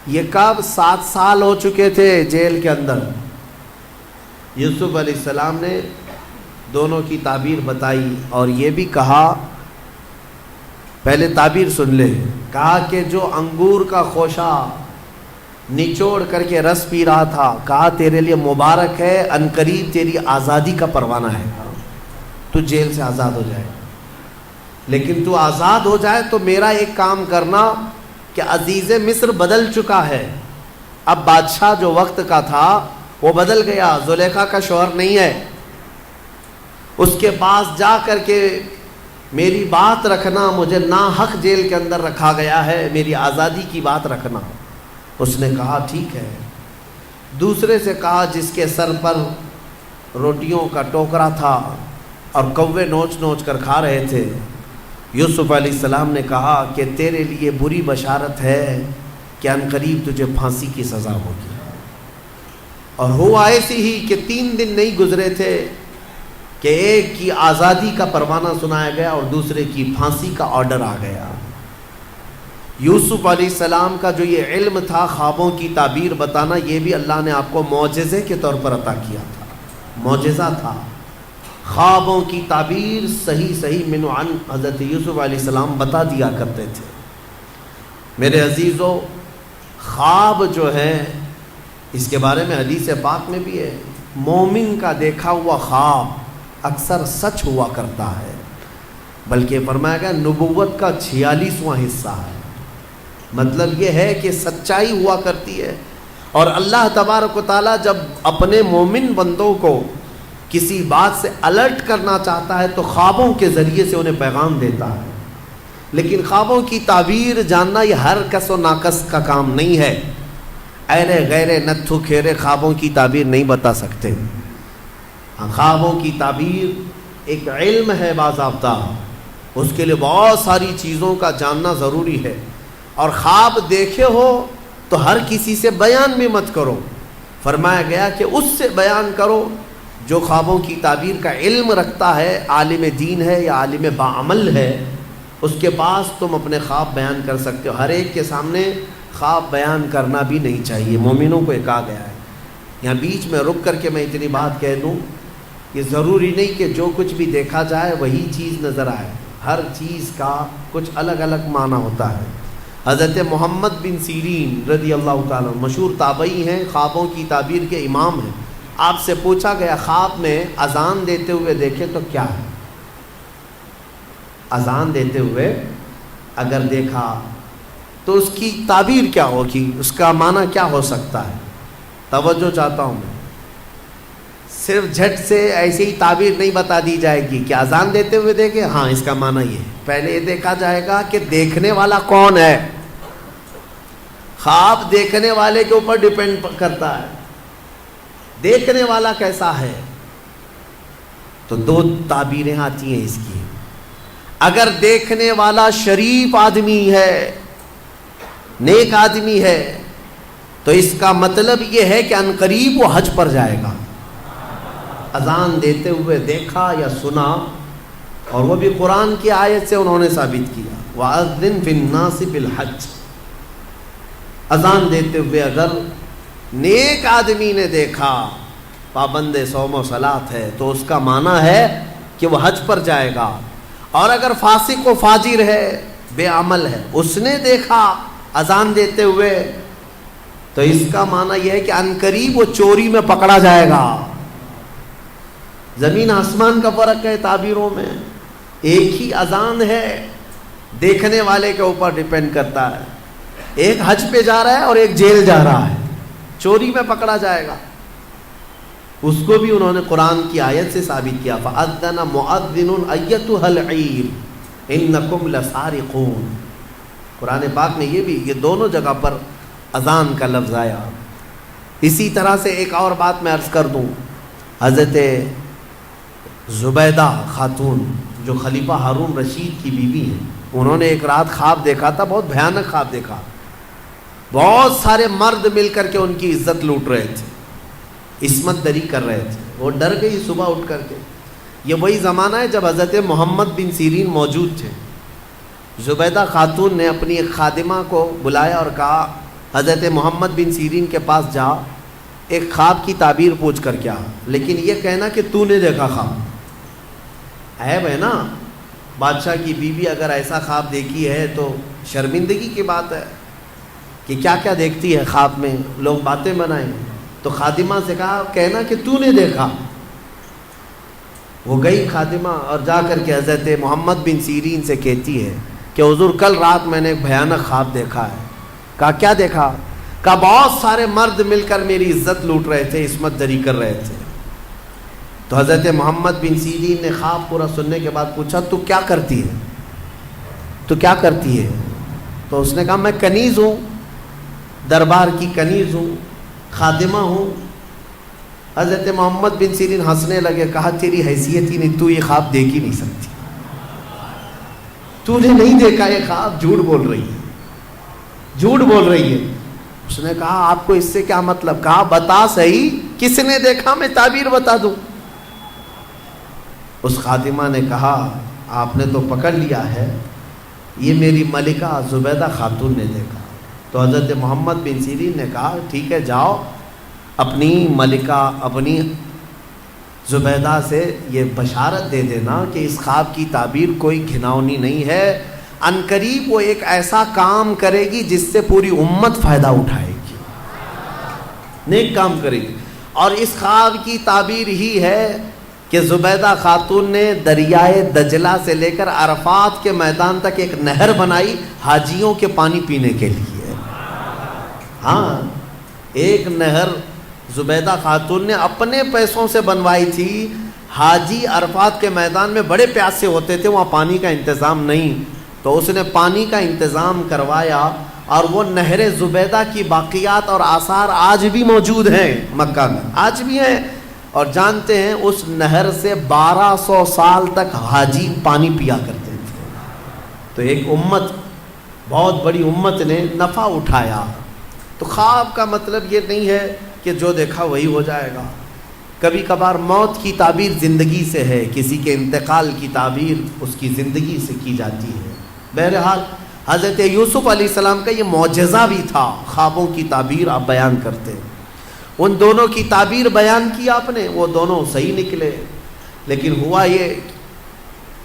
یہ کب 7 سال ہو چکے تھے جیل کے اندر. یوسف علیہ السلام نے دونوں کی تعبیر بتائی اور یہ بھی کہا، پہلے تعبیر سن لے. کہا کہ جو انگور کا خوشہ نچوڑ کر کے رس پی رہا تھا، کہا تیرے لیے مبارک ہے، عنقریب تیری آزادی کا پروانہ ہے، تو جیل سے آزاد ہو جائے. لیکن تو آزاد ہو جائے تو میرا ایک کام کرنا کہ عزیز مصر بدل چکا ہے. اب بادشاہ جو وقت کا تھا وہ بدل گیا، زلیخا کا شوہر نہیں ہے. اس کے پاس جا کر کے میری بات رکھنا، مجھے ناحق جیل کے اندر رکھا گیا ہے، میری آزادی کی بات رکھنا. اس نے کہا ٹھیک ہے. دوسرے سے کہا جس کے سر پر روٹیوں کا ٹوکرا تھا اور کوے نوچ نوچ کر کھا رہے تھے، یوسف علیہ السلام نے کہا کہ تیرے لیے بری بشارت ہے کہ عنقریب تجھے پھانسی کی سزا ہوگی. اور ہوا ایسی ہی کہ 3 دن نہیں گزرے تھے کہ ایک کی آزادی کا پروانہ سنایا گیا اور دوسرے کی پھانسی کا آرڈر آ گیا۔ یوسف علیہ السلام کا جو یہ علم تھا خوابوں کی تعبیر بتانا، یہ بھی اللہ نے آپ کو معجزے کے طور پر عطا کیا تھا، معجزہ تھا۔ خوابوں کی تعبیر صحیح من عن حضرت یوسف علیہ السلام بتا دیا کرتے تھے۔ میرے عزیزو، خواب جو ہے اس کے بارے میں حدیث پاک میں بھی ہے، مومن کا دیکھا ہوا خواب اکثر سچ ہوا کرتا ہے، بلکہ فرمایا گیا نبوت کا 46واں حصہ ہے۔ مطلب یہ ہے کہ سچائی ہوا کرتی ہے، اور اللہ تبارک و تعالیٰ جب اپنے مومن بندوں کو کسی بات سے الرٹ کرنا چاہتا ہے تو خوابوں کے ذریعے سے انہیں پیغام دیتا ہے۔ لیکن خوابوں کی تعبیر جاننا یہ ہر کس و ناکس کا کام نہیں ہے۔ ایرے غیرے نتھو کھیرے خوابوں کی تعبیر نہیں بتا سکتے۔ خوابوں کی تعبیر ایک علم ہے باضابطہ، اس کے لیے بہت ساری چیزوں کا جاننا ضروری ہے۔ اور خواب دیکھے ہو تو ہر کسی سے بیان بھی مت کرو، فرمایا گیا کہ اس سے بیان کرو جو خوابوں کی تعبیر کا علم رکھتا ہے، عالم دین ہے یا عالم باعمل ہے، اس کے پاس تم اپنے خواب بیان کر سکتے ہو۔ ہر ایک کے سامنے خواب بیان کرنا بھی نہیں چاہیے، مومنوں کو یہ کہا گیا ہے۔ یہاں بیچ میں رک کر کے میں اتنی بات کہہ دوں کہ ضروری نہیں کہ جو کچھ بھی دیکھا جائے وہی چیز نظر آئے، ہر چیز کا کچھ الگ الگ معنی ہوتا ہے۔ حضرت محمد بن سیرین رضی اللہ تعالیٰ مشہور تابعی ہیں، خوابوں کی تعبیر کے امام ہیں۔ آپ سے پوچھا گیا خواب میں اذان دیتے ہوئے دیکھے تو کیا ہے؟ اذان دیتے ہوئے اگر دیکھا تو اس کی تعبیر کیا ہوگی، اس کا معنی کیا ہو سکتا ہے؟ توجہ چاہتا ہوں میں، صرف جھٹ سے ایسی ہی تعبیر نہیں بتا دی جائے گی کہ اذان دیتے ہوئے دیکھے ہاں اس کا معنی یہ ہے۔ پہلے یہ دیکھا جائے گا کہ دیکھنے والا کون ہے۔ خواب دیکھنے والے کے اوپر ڈیپینڈ کرتا ہے، دیکھنے والا کیسا ہے۔ تو 2 تعبیریں آتی ہیں اس کی۔ اگر دیکھنے والا شریف آدمی ہے، نیک آدمی ہے، تو اس کا مطلب یہ ہے کہ عنقریب وہ حج پر جائے گا۔ اذان دیتے ہوئے دیکھا یا سنا، اور وہ بھی قرآن کی آیت سے انہوں نے ثابت کیا، وَأَذِّن فِي النَّاسِ بِالْحَجِّ۔ اذان دیتے ہوئے اگر نیک آدمی نے دیکھا، پابند صوم و صلاۃ ہے، تو اس کا معنی ہے کہ وہ حج پر جائے گا۔ اور اگر فاسق و فاجر ہے، بے عمل ہے، اس نے دیکھا اذان دیتے ہوئے، تو اس کا معنی یہ ہے کہ عنقریب وہ چوری میں پکڑا جائے گا۔ زمین آسمان کا فرق ہے تعبیروں میں، ایک ہی اذان ہے، دیکھنے والے کے اوپر ڈیپینڈ کرتا ہے۔ ایک حج پہ جا رہا ہے اور ایک جیل جا رہا ہے، چوری میں پکڑا جائے گا۔ اس کو بھی انہوں نے قرآن کی آیت سے ثابت کیا، فَأَذَّنَ مُؤَذِّنٌ أَيَّتُهَا الْعِيرُ إِنَّكُمْ لَسَارِقُونَ۔ قرآن پاک میں یہ دونوں جگہ پر اذان کا لفظ آیا۔ اسی طرح سے ایک اور بات میں عرض کر دوں، حضرت زبیدہ خاتون جو خلیفہ ہارون رشید کی بیوی ہیں، انہوں نے ایک رات خواب دیکھا تھا، بہت بھیانک خواب دیکھا۔ بہت سارے مرد مل کر کے ان کی عزت لوٹ رہے تھے، عصمت دری کر رہے تھے۔ وہ ڈر گئی صبح اٹھ کر کے۔ یہ وہی زمانہ ہے جب حضرت محمد بن سیرین موجود تھے۔ زبیدہ خاتون نے اپنی ایک خادمہ کو بلایا اور کہا حضرت محمد بن سیرین کے پاس جا، ایک خواب کی تعبیر پوچھ کر کیا، لیکن یہ کہنا کہ تو نے دیکھا خواب۔ عیب ہے نا، بادشاہ کی بیوی اگر ایسا خواب دیکھی ہے تو شرمندگی کی بات ہے کہ کیا کیا دیکھتی ہے خواب میں، لوگ باتیں بنائیں۔ تو خادمہ سے کہا کہنا کہ تو نے دیکھا۔ وہ گئی خادمہ اور جا کر کے حضرت محمد بن سیرین سے کہتی ہے کہ حضور کل رات میں نے ایک بھیانک خواب دیکھا ہے۔ کہا کیا دیکھا؟ کہا بہت سارے مرد مل کر میری عزت لوٹ رہے تھے، عصمت دری کر رہے تھے۔ تو حضرت محمد بن سیرین نے خواب پورا سننے کے بعد پوچھا تو کیا کرتی ہے؟ تو کیا کرتی ہے؟ تو اس نے کہا میں کنیز ہوں، دربار کی کنیز ہوں، خادمہ ہوں۔ حضرت محمد بن سیرین ہنسنے لگے، کہا تیری حیثیت ہی نہیں، تو یہ خواب دیکھ ہی نہیں سکتی، تو نے نہیں دیکھا یہ خواب، جھوٹ بول رہی ہے، جھوٹ بول رہی ہے۔ اس نے کہا آپ کو اس سے کیا مطلب؟ کہا بتا صحیح کس نے دیکھا میں تعبیر بتا دوں؟ اس خادمہ نے کہا آپ نے تو پکڑ لیا ہے، یہ میری ملکہ زبیدہ خاتون نے دیکھا۔ تو حضرت محمد بن سیرین نے کہا ٹھیک ہے، جاؤ اپنی ملکہ اپنی زبیدہ سے یہ بشارت دے دینا کہ اس خواب کی تعبیر کوئی گھناؤنی نہیں ہے، عنقریب وہ ایک ایسا کام کرے گی جس سے پوری امت فائدہ اٹھائے گی، نیک کام کرے گی۔ اور اس خواب کی تعبیر ہی ہے کہ زبیدہ خاتون نے دریائے دجلہ سے لے کر عرفات کے میدان تک ایک نہر بنائی حاجیوں کے پانی پینے کے لیے۔ ہاں، ایک نہر زبیدہ خاتون نے اپنے پیسوں سے بنوائی تھی۔ حاجی عرفات کے میدان میں بڑے پیاسے ہوتے تھے، وہاں پانی کا انتظام نہیں، تو اس نے پانی کا انتظام کروایا، اور وہ نہر زبیدہ کی باقیات اور آثار آج بھی موجود ہیں مکہ میں، آج بھی ہیں۔ اور جانتے ہیں اس نہر سے 1200 سال تک حاجی پانی پیا کرتے تھے۔ تو ایک امت، بہت بڑی امت نے نفع اٹھایا۔ تو خواب کا مطلب یہ نہیں ہے کہ جو دیکھا وہی ہو جائے گا۔ کبھی کبھار موت کی تعبیر زندگی سے ہے، کسی کے انتقال کی تعبیر اس کی زندگی سے کی جاتی ہے۔ بہرحال حضرت یوسف علیہ السلام کا یہ معجزہ بھی تھا، خوابوں کی تعبیر آپ بیان کرتے ہیں۔ ان دونوں کی تعبیر بیان کی آپ نے، وہ دونوں صحیح نکلے، لیکن ہوا یہ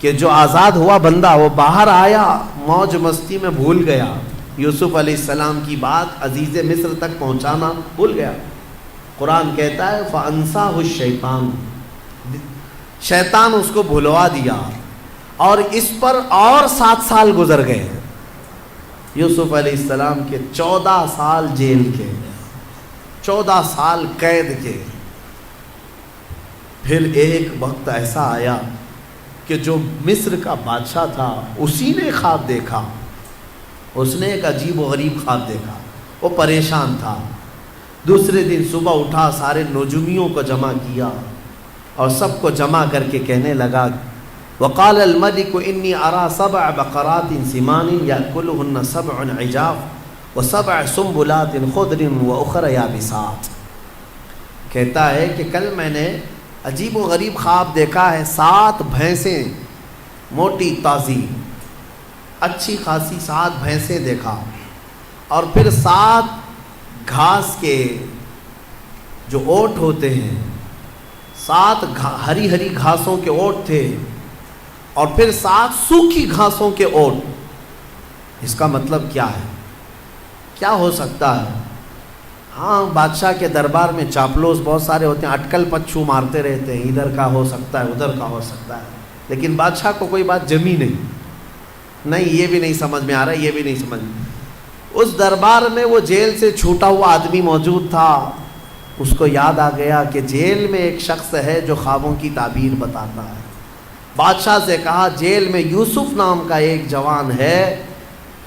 کہ جو آزاد ہوا بندہ وہ باہر آیا، موج مستی میں بھول گیا، یوسف علیہ السلام کی بات عزیز مصر تک پہنچانا بھول گیا۔ قرآن کہتا ہے فَأَنْسَاهُ الشَّيْطَانُ، شیطان اس کو بھلوا دیا، اور اس پر اور 7 سال گزر گئے۔ یوسف علیہ السلام کے 14 سال جیل کے، 14 سال قید کے۔ پھر ایک وقت ایسا آیا کہ جو مصر کا بادشاہ تھا اسی نے خواب دیکھا، اس نے ایک عجیب و غریب خواب دیکھا، وہ پریشان تھا۔ دوسرے دن صبح اٹھا، سارے نجومیوں کو جمع کیا اور سب کو جمع کر کے کہنے لگا وقال الملك انی ارى 7 بقرات سمان یاکلهن 7 عجاف و7 سنبلات خضر واخر یابسات۔ کہتا ہے کہ کل میں نے عجیب و غریب خواب دیکھا ہے، 7 بھینسیں موٹی تازی اچھی خاصی 7 بھینسیں دیکھا، اور پھر 7 گھاس کے جو اوٹ ہوتے ہیں، 7 ہری ہری گھاسوں کے اوٹ تھے، اور پھر 7 سوکھی گھاسوں کے اوٹ۔ اس کا مطلب کیا ہے؟ کیا ہو سکتا ہے؟ ہاں، بادشاہ کے دربار میں چاپلوس بہت سارے ہوتے ہیں، اٹکل پچھو مارتے رہتے ہیں، ادھر کا ہو سکتا ہے ادھر کا ہو سکتا ہے، لیکن بادشاہ کو کوئی بات جمی نہیں، یہ بھی نہیں سمجھ میں آ رہا، یہ بھی نہیں سمجھ میں۔ اس دربار میں وہ جیل سے چھوٹا ہوا آدمی موجود تھا، اس کو یاد آ گیا کہ جیل میں ایک شخص ہے جو خوابوں کی تعبیر بتاتا ہے۔ بادشاہ سے کہا جیل میں یوسف نام کا ایک جوان ہے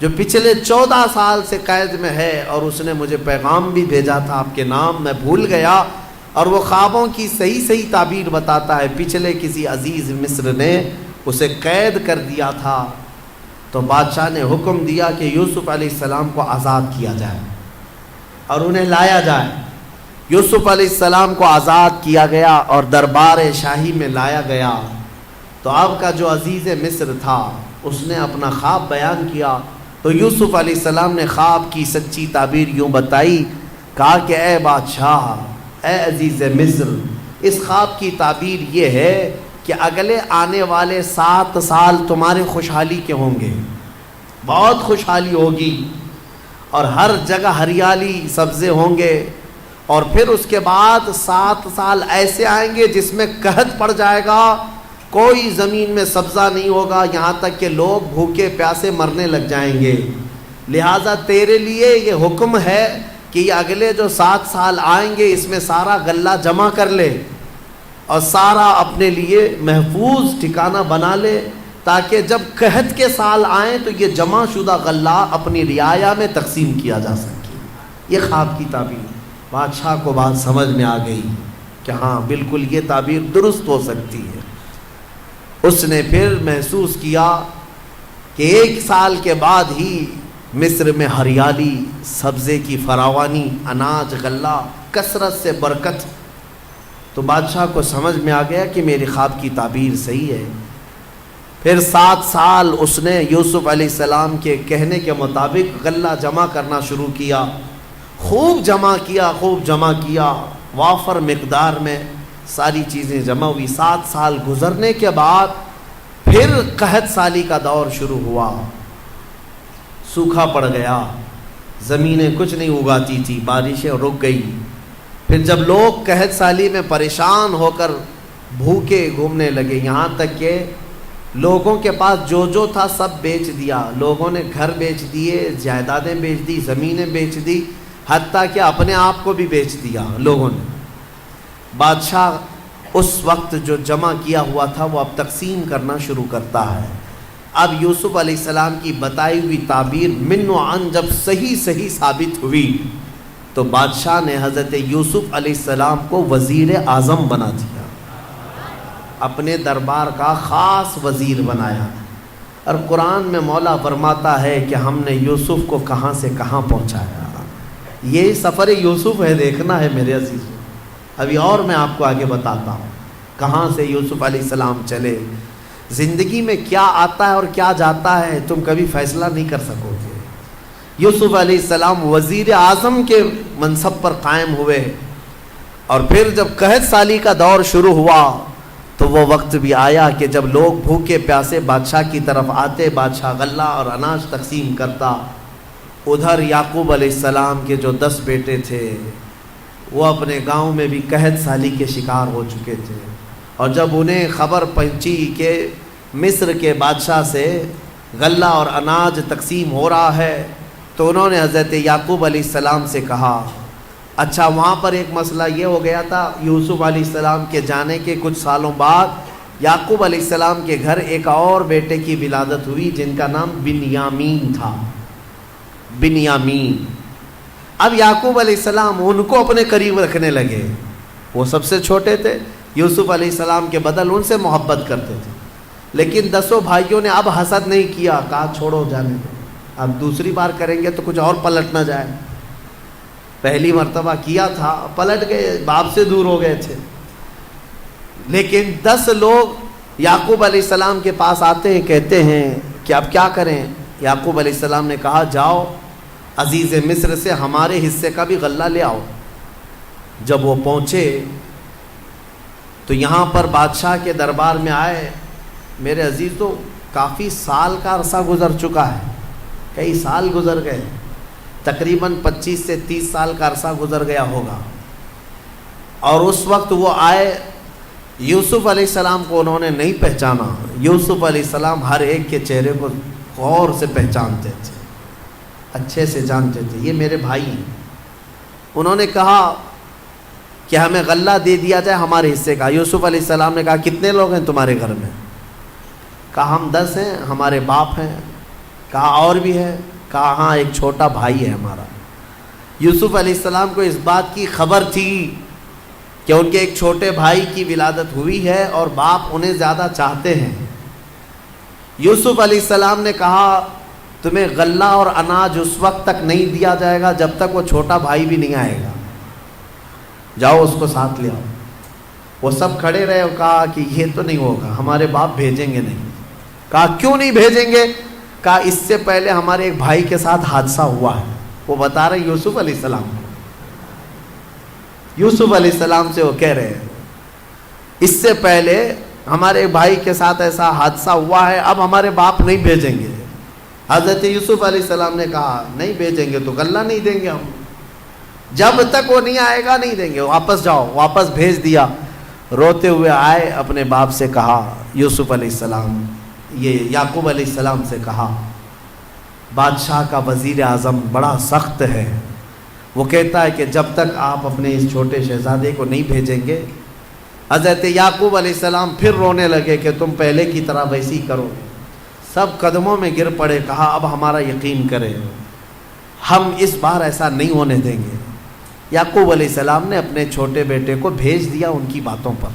جو پچھلے 14 سال سے قید میں ہے، اور اس نے مجھے پیغام بھی بھیجا تھا آپ کے نام، میں بھول گیا، اور وہ خوابوں کی صحیح تعبیر بتاتا ہے۔ پچھلے کسی عزیز مصر نے اسے قید کر دیا تھا، تو بادشاہ نے حکم دیا کہ یوسف علیہ السلام کو آزاد کیا جائے اور انہیں لایا جائے۔ یوسف علیہ السلام کو آزاد کیا گیا اور دربار شاہی میں لایا گیا۔ تو آپ کا جو عزیز مصر تھا اس نے اپنا خواب بیان کیا، تو یوسف علیہ السلام نے خواب کی سچی تعبیر یوں بتائی، کہا کہ اے بادشاہ، اے عزیز مصر، اس خواب کی تعبیر یہ ہے کہ اگلے آنے والے 7 سال تمہارے خوشحالی کے ہوں گے، بہت خوشحالی ہوگی، اور ہر جگہ ہریالی سبزے ہوں گے، اور پھر اس کے بعد 7 سال ایسے آئیں گے جس میں قحط پڑ جائے گا، کوئی زمین میں سبزہ نہیں ہوگا، یہاں تک کہ لوگ بھوکے پیاسے مرنے لگ جائیں گے۔ لہٰذا تیرے لیے یہ حکم ہے کہ یہ اگلے جو 7 سال آئیں گے اس میں سارا غلہ جمع کر لے اور سارا اپنے لیے محفوظ ٹھکانہ بنا لے، تاکہ جب قحط کے سال آئیں تو یہ جمع شدہ غلہ اپنی رعایا میں تقسیم کیا جا سکے۔ یہ خواب کی تعبیر۔ بادشاہ کو بات سمجھ میں آ گئی کہ ہاں بالکل یہ تعبیر درست ہو سکتی ہے۔ اس نے پھر محسوس کیا کہ 1 سال کے بعد ہی مصر میں ہریالی، سبزے کی فراوانی، اناج غلہ، کثرت سے برکت تو بادشاہ کو سمجھ میں آ گیا کہ میری خواب کی تعبیر صحیح ہے۔ پھر 7 سال اس نے یوسف علیہ السلام کے کہنے کے مطابق غلہ جمع کرنا شروع کیا، خوب جمع کیا، وافر مقدار میں ساری چیزیں جمع ہوئی۔ 7 سال گزرنے کے بعد پھر قحط سالی کا دور شروع ہوا، سوکھا پڑ گیا، زمینیں کچھ نہیں اگاتی تھی، بارشیں رک گئی۔ پھر جب لوگ قحط سالی میں پریشان ہو کر بھوکے گھومنے لگے، یہاں تک کہ لوگوں کے پاس جو تھا سب بیچ دیا، لوگوں نے گھر بیچ دیے، جائیدادیں بیچ دی، زمینیں بیچ دی، حتیٰ کہ اپنے آپ کو بھی بیچ دیا لوگوں نے۔ بادشاہ اس وقت جو جمع کیا ہوا تھا وہ اب تقسیم کرنا شروع کرتا ہے۔ اب یوسف علیہ السلام کی بتائی ہوئی تعبیر من و عن جب صحیح ثابت ہوئی تو بادشاہ نے حضرت یوسف علیہ السلام کو وزیر اعظم بنا دیا، اپنے دربار کا خاص وزیر بنایا۔ اور قرآن میں مولا فرماتا ہے کہ ہم نے یوسف کو کہاں سے کہاں پہنچایا۔ یہ سفر یوسف ہے، دیکھنا ہے میرے عزیزوں۔ ابھی اور میں آپ کو آگے بتاتا ہوں کہاں سے یوسف علیہ السلام چلے۔ زندگی میں کیا آتا ہے اور کیا جاتا ہے تم کبھی فیصلہ نہیں کر سکو گے۔ یوسف علیہ السلام وزیر اعظم کے منصب پر قائم ہوئے، اور پھر جب قحط سالی کا دور شروع ہوا تو وہ وقت بھی آیا کہ جب لوگ بھوکے پیاسے بادشاہ کی طرف آتے، بادشاہ غلہ اور اناج تقسیم کرتا۔ ادھر یعقوب علیہ السلام کے جو 10 بیٹے تھے وہ اپنے گاؤں میں بھی قحط سالی کے شکار ہو چکے تھے، اور جب انہیں خبر پہنچی کہ مصر کے بادشاہ سے غلہ اور اناج تقسیم ہو رہا ہے تو انہوں نے حضرت یعقوب علیہ السلام سے کہا، اچھا وہاں پر ایک مسئلہ یہ ہو گیا تھا، یوسف علیہ السلام کے جانے کے کچھ سالوں بعد یعقوب علیہ السلام کے گھر ایک اور بیٹے کی ولادت ہوئی جن کا نام بنیامین تھا، بنیامین۔ اب یعقوب علیہ السلام ان کو اپنے قریب رکھنے لگے، وہ سب سے چھوٹے تھے، یوسف علیہ السلام کے بدل ان سے محبت کرتے تھے، لیکن 10 بھائیوں نے اب حسد نہیں کیا، کہا چھوڑو جانے دو، اب دوسری بار کریں گے تو کچھ اور پلٹ نہ جائے۔ پہلی مرتبہ کیا تھا، پلٹ گئے، باپ سے دور ہو گئے تھے۔ لیکن 10 لوگ یعقوب علیہ السلام کے پاس آتے ہیں، کہتے ہیں کہ اب کیا کریں۔ یعقوب علیہ السلام نے کہا جاؤ عزیز مصر سے ہمارے حصے کا بھی غلہ لے آؤ۔ جب وہ پہنچے تو یہاں پر بادشاہ کے دربار میں آئے۔ میرے عزیزوں کافی سال کا عرصہ گزر چکا ہے، کئی سال گزر گئے، تقریباً 25 سے 30 سال کا عرصہ گزر گیا ہوگا، اور اس وقت وہ آئے۔ یوسف علیہ السلام کو انہوں نے نہیں پہچانا۔ یوسف علیہ السلام ہر ایک کے چہرے کو غور سے پہچانتے تھے، اچھے سے جانتے تھے، یہ میرے بھائی ہیں۔ انہوں نے کہا کہ ہمیں غلہ دے دیا جائے ہمارے حصے کا۔ یوسف علیہ السلام نے کہا کتنے لوگ ہیں تمہارے گھر میں؟ کہا ہم 10 ہیں، ہمارے باپ ہیں۔ کہا اور بھی ہے؟ کہا ہاں ایک چھوٹا بھائی ہے ہمارا۔ یوسف علیہ السلام کو اس بات کی خبر تھی کہ ان کے ایک چھوٹے بھائی کی ولادت ہوئی ہے اور باپ انہیں زیادہ چاہتے ہیں۔ یوسف علیہ السلام نے کہا تمہیں غلہ اور اناج اس وقت تک نہیں دیا جائے گا جب تک وہ چھوٹا بھائی بھی نہیں آئے گا، جاؤ اس کو ساتھ لے آؤ۔ وہ سب کھڑے رہے اور کہا کہ یہ تو نہیں ہوگا، ہمارے باپ بھیجیں گے نہیں۔ کہا کیوں نہیں بھیجیں گے؟ کہا اس سے پہلے ہمارے ایک بھائی کے ساتھ حادثہ ہوا ہے۔ وہ بتا رہے یوسف علیہ السلام، یوسف علیہ السلام سے وہ کہہ رہے ہیں اس سے پہلے ہمارے بھائی کے ساتھ ایسا حادثہ ہوا ہے، اب ہمارے باپ نہیں بھیجیں گے۔ حضرت یوسف علیہ السلام نے کہا نہیں بھیجیں گے تو غلہ نہیں دیں گے ہم، جب تک وہ نہیں آئے گا نہیں دیں گے، واپس جاؤ۔ واپس بھیج دیا۔ روتے ہوئے آئے، اپنے باپ سے کہا، یوسف علیہ السلام یہ یعقوب علیہ السلام سے کہا بادشاہ کا وزیر اعظم بڑا سخت ہے، وہ کہتا ہے کہ جب تک آپ اپنے اس چھوٹے شہزادے کو نہیں بھیجیں گے۔ حضرت یعقوب علیہ السلام پھر رونے لگے کہ تم پہلے کی طرح ویسی کرو۔ سب قدموں میں گر پڑے، کہا اب ہمارا یقین کرے، ہم اس بار ایسا نہیں ہونے دیں گے۔ یعقوب علیہ السلام نے اپنے چھوٹے بیٹے کو بھیج دیا ان کی باتوں پر،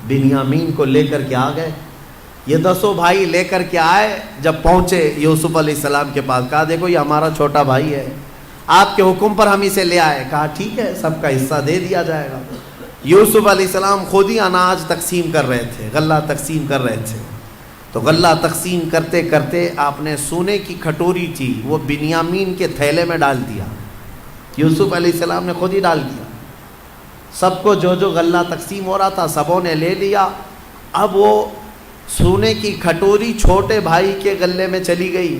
بنیامین کو لے کر کے آ گئے۔ یہ 10 بھائی لے کر کے آئے، جب پہنچے یوسف علیہ السلام کے پاس، کہا دیکھو یہ ہمارا چھوٹا بھائی ہے، آپ کے حکم پر ہم اسے لے آئے۔ کہا ٹھیک ہے، سب کا حصہ دے دیا جائے گا۔ یوسف علیہ السلام خود ہی اناج تقسیم کر رہے تھے، غلہ تقسیم کر رہے تھے، تو غلہ تقسیم کرتے کرتے آپ نے سونے کی کھٹوری تھی وہ بنیامین کے تھیلے میں ڈال دیا، یوسف علیہ السلام نے خود ہی ڈال دیا۔ سب کو جو جو غلہ تقسیم ہو رہا تھا سبوں نے لے لیا۔ اب وہ سونے کی کھٹوری چھوٹے بھائی کے غلے میں چلی گئی۔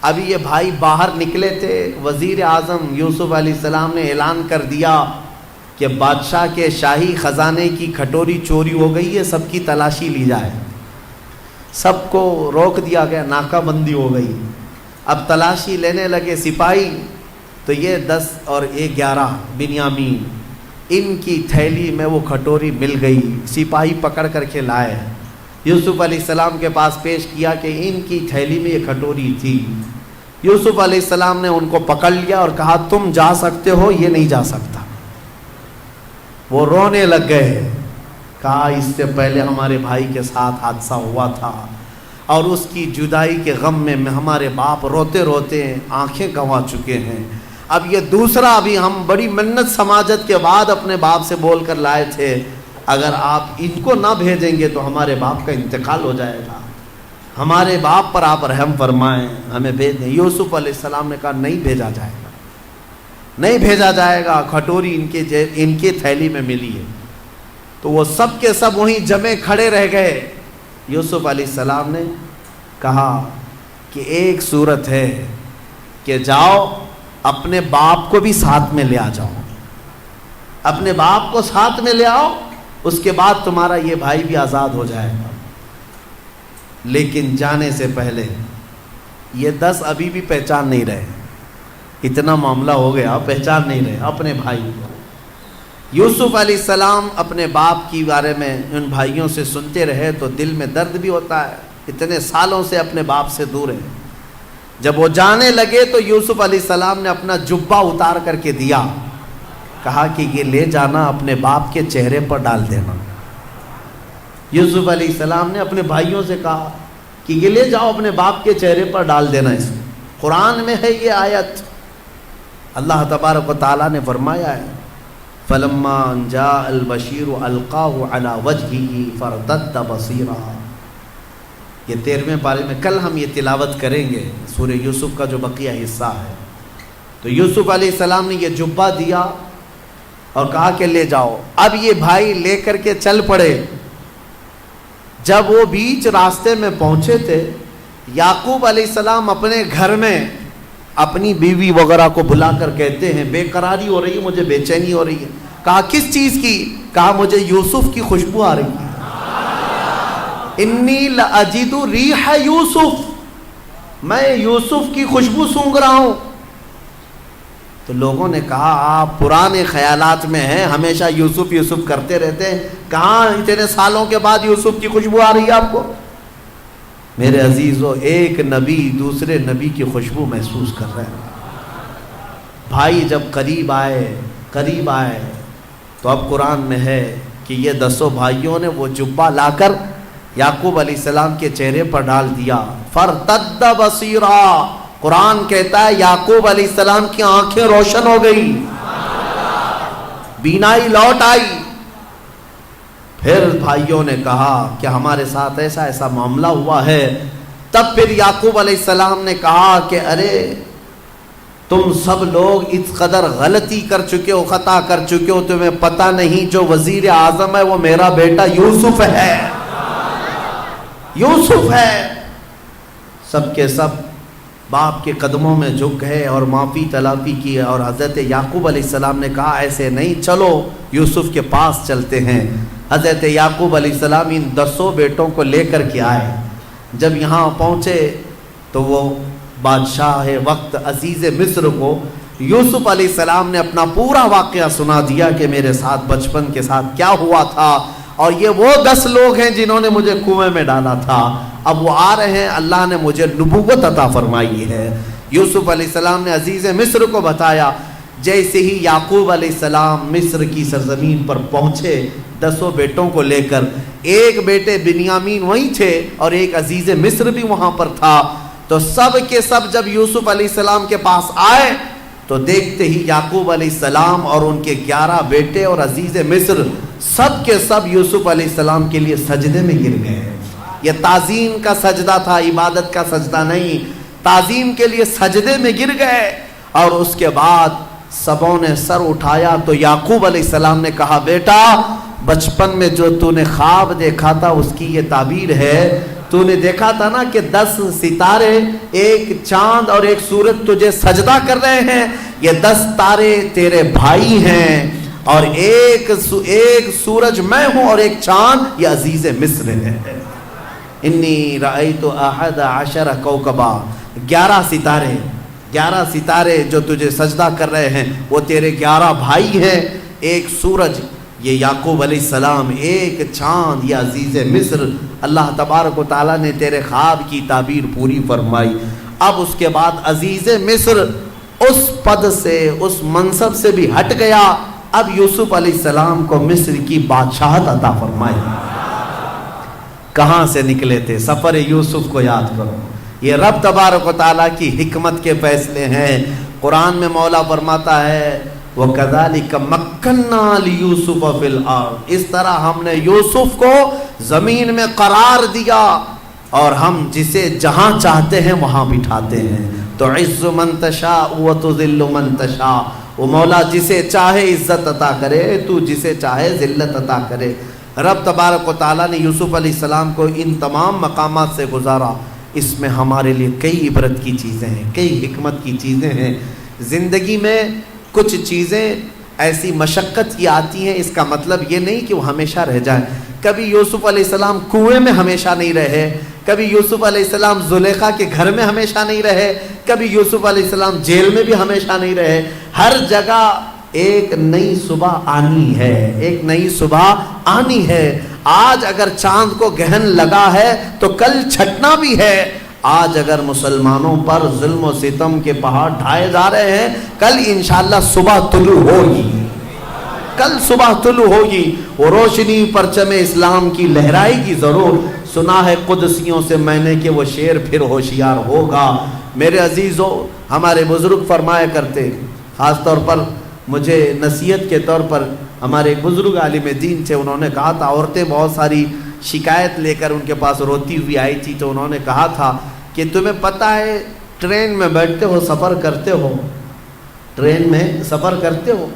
ابھی یہ بھائی باہر نکلے تھے، وزیر اعظم یوسف علیہ السلام نے اعلان کر دیا کہ بادشاہ کے شاہی خزانے کی کھٹوری چوری ہو گئی ہے، سب کی تلاشی لی جائے۔ سب کو روک دیا گیا، ناکہ بندی ہو گئی۔ اب تلاشی لینے لگے سپاہی، تو یہ 10 اور 11 بنیامین، ان کی تھیلی میں وہ کھٹوری مل گئی۔ سپاہی پکڑ کر کے لائے، یوسف علیہ السلام کے پاس پیش کیا کہ ان کی تھیلی میں یہ کھٹوری تھی۔ یوسف علیہ السلام نے ان کو پکڑ لیا اور کہا تم جا سکتے ہو، یہ نہیں جا سکتا۔ وہ رونے لگ گئے، کہا اس سے پہلے ہمارے بھائی کے ساتھ حادثہ ہوا تھا اور اس کی جدائی کے غم میں ہمارے باپ روتے روتے آنکھیں گنوا چکے ہیں، اب یہ دوسرا، ابھی ہم بڑی منت سماجت کے بعد اپنے باپ سے بول کر لائے تھے، اگر آپ ان کو نہ بھیجیں گے تو ہمارے باپ کا انتقال ہو جائے گا، ہمارے باپ پر آپ رحم فرمائیں، ہمیں بھیج دیں۔ یوسف علیہ السلام نے کہا نہیں بھیجا جائے گا، نہیں بھیجا جائے گا، کھٹوری ان کے تھیلی میں ملی ہے۔ تو وہ سب کے سب وہیں جمے کھڑے رہ گئے۔ یوسف علیہ السلام نے کہا کہ ایک صورت ہے کہ جاؤ اپنے باپ کو بھی ساتھ میں لے آ جاؤ، اپنے باپ کو ساتھ میں لے آؤ، اس کے بعد تمہارا یہ بھائی بھی آزاد ہو جائے گا۔ لیکن جانے سے پہلے یہ 10 ابھی بھی پہچان نہیں رہے، اتنا معاملہ ہو گیا، پہچان نہیں رہے اپنے بھائی کو۔ یوسف علیہ السلام اپنے باپ کی بارے میں ان بھائیوں سے سنتے رہے تو دل میں درد بھی ہوتا ہے، اتنے سالوں سے اپنے باپ سے دور ہیں۔ جب وہ جانے لگے تو یوسف علیہ السلام نے اپنا جبہ اتار کر کے دیا، کہا کہ یہ لے جانا اپنے باپ کے چہرے پر ڈال دینا۔ یوسف علیہ السلام نے اپنے بھائیوں سے کہا کہ یہ لے جاؤ اپنے باپ کے چہرے پر ڈال دینا۔ اس میں قرآن میں ہے یہ آیت، اللہ تبارک و تعالیٰ نے فرمایا ہے فَلَمَّا جَاءَ الْبَشِيرُ أَلْقَاهُ عَلَى وَجْهِهِ فَارْتَدَّ بَصِيرًا۔ یہ 13ویں پارے میں کل ہم یہ تلاوت کریں گے، سورہ یوسف کا جو بقیہ حصہ ہے۔ تو یوسف علیہ السلام نے یہ جبہ دیا اور کہا کہ لے جاؤ۔ اب یہ بھائی لے کر کے چل پڑے۔ جب وہ بیچ راستے میں پہنچے تھے، یعقوب علیہ السلام اپنے گھر میں اپنی بیوی وغیرہ کو بلا کر کہتے ہیں بے قراری ہو رہی ہے، مجھے بے چینی ہو رہی ہے۔ کہا کس چیز کی؟ کہا مجھے یوسف کی خوشبو آ رہی ہے، انی لأجد ریح یوسف، میں یوسف کی خوشبو سونگھ رہا ہوں۔ تو لوگوں نے کہا آپ پرانے خیالات میں ہیں، ہمیشہ یوسف یوسف کرتے رہتے ہیں، کہاں اتنے سالوں کے بعد یوسف کی خوشبو آ رہی ہے آپ کو؟ میرے عزیزو، ایک نبی دوسرے نبی کی خوشبو محسوس کر رہے ہیں۔ بھائی جب قریب آئے تو اب قرآن میں ہے کہ یہ 10 بھائیوں نے وہ جبہ لا کر یعقوب علیہ السلام کے چہرے پر ڈال دیا۔ فَارْتَدَّ بَصِيرًا، قرآن کہتا ہے یعقوب علیہ السلام کی آنکھیں روشن ہو گئی، بینائی لوٹ آئی۔ پھر بھائیوں نے کہا کہ ہمارے ساتھ ایسا ایسا معاملہ ہوا ہے۔ تب پھر یعقوب علیہ السلام نے کہا کہ ارے تم سب لوگ اس قدر غلطی کر چکے ہو، خطا کر چکے ہو، تمہیں پتہ نہیں جو وزیر اعظم ہے وہ میرا بیٹا یوسف ہے، یوسف ہے۔ سب کے سب باپ کے قدموں میں جھک گئے اور معافی طلبی کی، اور حضرت یعقوب علیہ السلام نے کہا ایسے نہیں، چلو یوسف کے پاس چلتے ہیں۔ حضرت یعقوب علیہ السلام ان 10 بیٹوں کو لے کر کے آئے۔ جب یہاں پہنچے تو وہ بادشاہ وقت عزیز مصر کو یوسف علیہ السلام نے اپنا پورا واقعہ سنا دیا کہ میرے ساتھ بچپن کے ساتھ کیا ہوا تھا، اور یہ وہ 10 لوگ ہیں جنہوں نے مجھے کنویں میں ڈالا تھا، اب وہ آ رہے ہیں، اللہ نے مجھے نبوت عطا فرمائی ہے۔ یوسف علیہ السلام نے عزیز مصر کو بتایا۔ جیسے ہی یعقوب علیہ السلام مصر کی سرزمین پر پہنچے 10 بیٹوں کو لے کر، ایک بیٹے بنیامین وہیں تھے اور ایک عزیز مصر بھی وہاں پر تھا، تو سب کے سب جب یوسف علیہ السلام کے پاس آئے تو دیکھتے ہی یعقوب علیہ السلام اور ان کے 11 بیٹے اور عزیز مصر سب کے سب یوسف علیہ السلام کے لیے سجدے میں گر گئے۔ یہ تعظیم کا سجدہ تھا، عبادت کا سجدہ نہیں، تعظیم کے لیے سجدے میں گر گئے۔ اور اس کے بعد سبوں نے سر اٹھایا تو یعقوب علیہ السلام نے کہا بیٹا بچپن میں جو تو نے خواب دیکھا تھا اس کی یہ تعبیر ہے۔ تو نے دیکھا تھا نا کہ 10 ستارے، ایک چاند اور ایک سورج تجھے سجدہ کر رہے ہیں، یہ 10 تارے تیرے بھائی ہیں اور ایک سورج میں ہوں اور ایک چاند یہ عزیز مصر ہے۔ انی رأیت 11 کوکبا، 11 ستارے جو تجھے سجدہ کر رہے ہیں وہ تیرے 11 بھائی ہیں، ایک سورج یہ یعقوب علیہ السلام، ایک چاند یہ عزیز مصر۔ اللہ تبارک و تعالیٰ نے تیرے خواب کی تعبیر پوری فرمائی۔ اب اس کے بعد عزیز مصر اس پد سے، اس منصب سے بھی ہٹ گیا، اب یوسف علیہ السلام کو مصر کی بادشاہت عطا فرمائی۔ کہاں سے نکلے تھے؟ سفر یوسف کو یاد کرو، یہ رب تبارک و تعالیٰ کی حکمت کے فیصلے ہیں۔ قرآن میں مولا فرماتا ہے وَكَذَلِكَ مَكَّنَّا لِيُوسُفَ فِي الْأَرْضِ، اس طرح ہم نے یوسف کو زمین میں قرار دیا اور ہم جسے جہاں چاہتے ہیں وہاں بٹھاتے ہیں۔ تُعِزُّ مَن تَشَاءُ وَتُذِلُّ مَن تَشَاءُ، وہ مولا جسے چاہے عزت عطا کرے، تو جسے چاہے ذلت عطا کرے۔ رب تبارک و تعالیٰ نے یوسف علیہ السلام کو ان تمام مقامات سے گزارا۔ اس میں ہمارے لیے کئی عبرت کی چیزیں ہیں، کئی حکمت کی چیزیں ہیں۔ زندگی میں کچھ چیزیں ایسی مشقت کی آتی ہیں، اس کا مطلب یہ نہیں کہ وہ ہمیشہ رہ جائیں۔ کبھی یوسف علیہ السلام کنویں میں ہمیشہ نہیں رہے، کبھی یوسف علیہ السلام زلیخا کے گھر میں ہمیشہ نہیں رہے، کبھی یوسف علیہ السلام جیل میں بھی ہمیشہ نہیں رہے۔ ہر جگہ ایک نئی صبح آنی ہے، ایک نئی صبح آنی ہے۔ آج اگر چاند کو گہن لگا ہے تو کل چھٹنا بھی ہے۔ آج اگر مسلمانوں پر ظلم و ستم کے پہاڑ ڈھائے جا رہے ہیں، کل انشاءاللہ صبح طلوع ہوگی، کل صبح طلوع ہوگی، وہ روشنی پرچم اسلام کی لہرائے گی ضرور۔ سنا ہے قدسیوں سے میں نے کہ وہ شیر پھر ہوشیار ہوگا۔ میرے عزیزو، ہمارے بزرگ فرمایا کرتے، خاص طور پر مجھے نصیحت کے طور پر ہمارے ایک بزرگ عالم دین تھے، انہوں نے کہا تھا، عورتیں بہت ساری شکایت لے کر ان کے پاس روتی ہوئی آئی تھی، تو انہوں نے کہا تھا کہ تمہیں پتہ ہے ٹرین میں بیٹھتے ہو، سفر کرتے ہو، ٹرین میں سفر کرتے ہو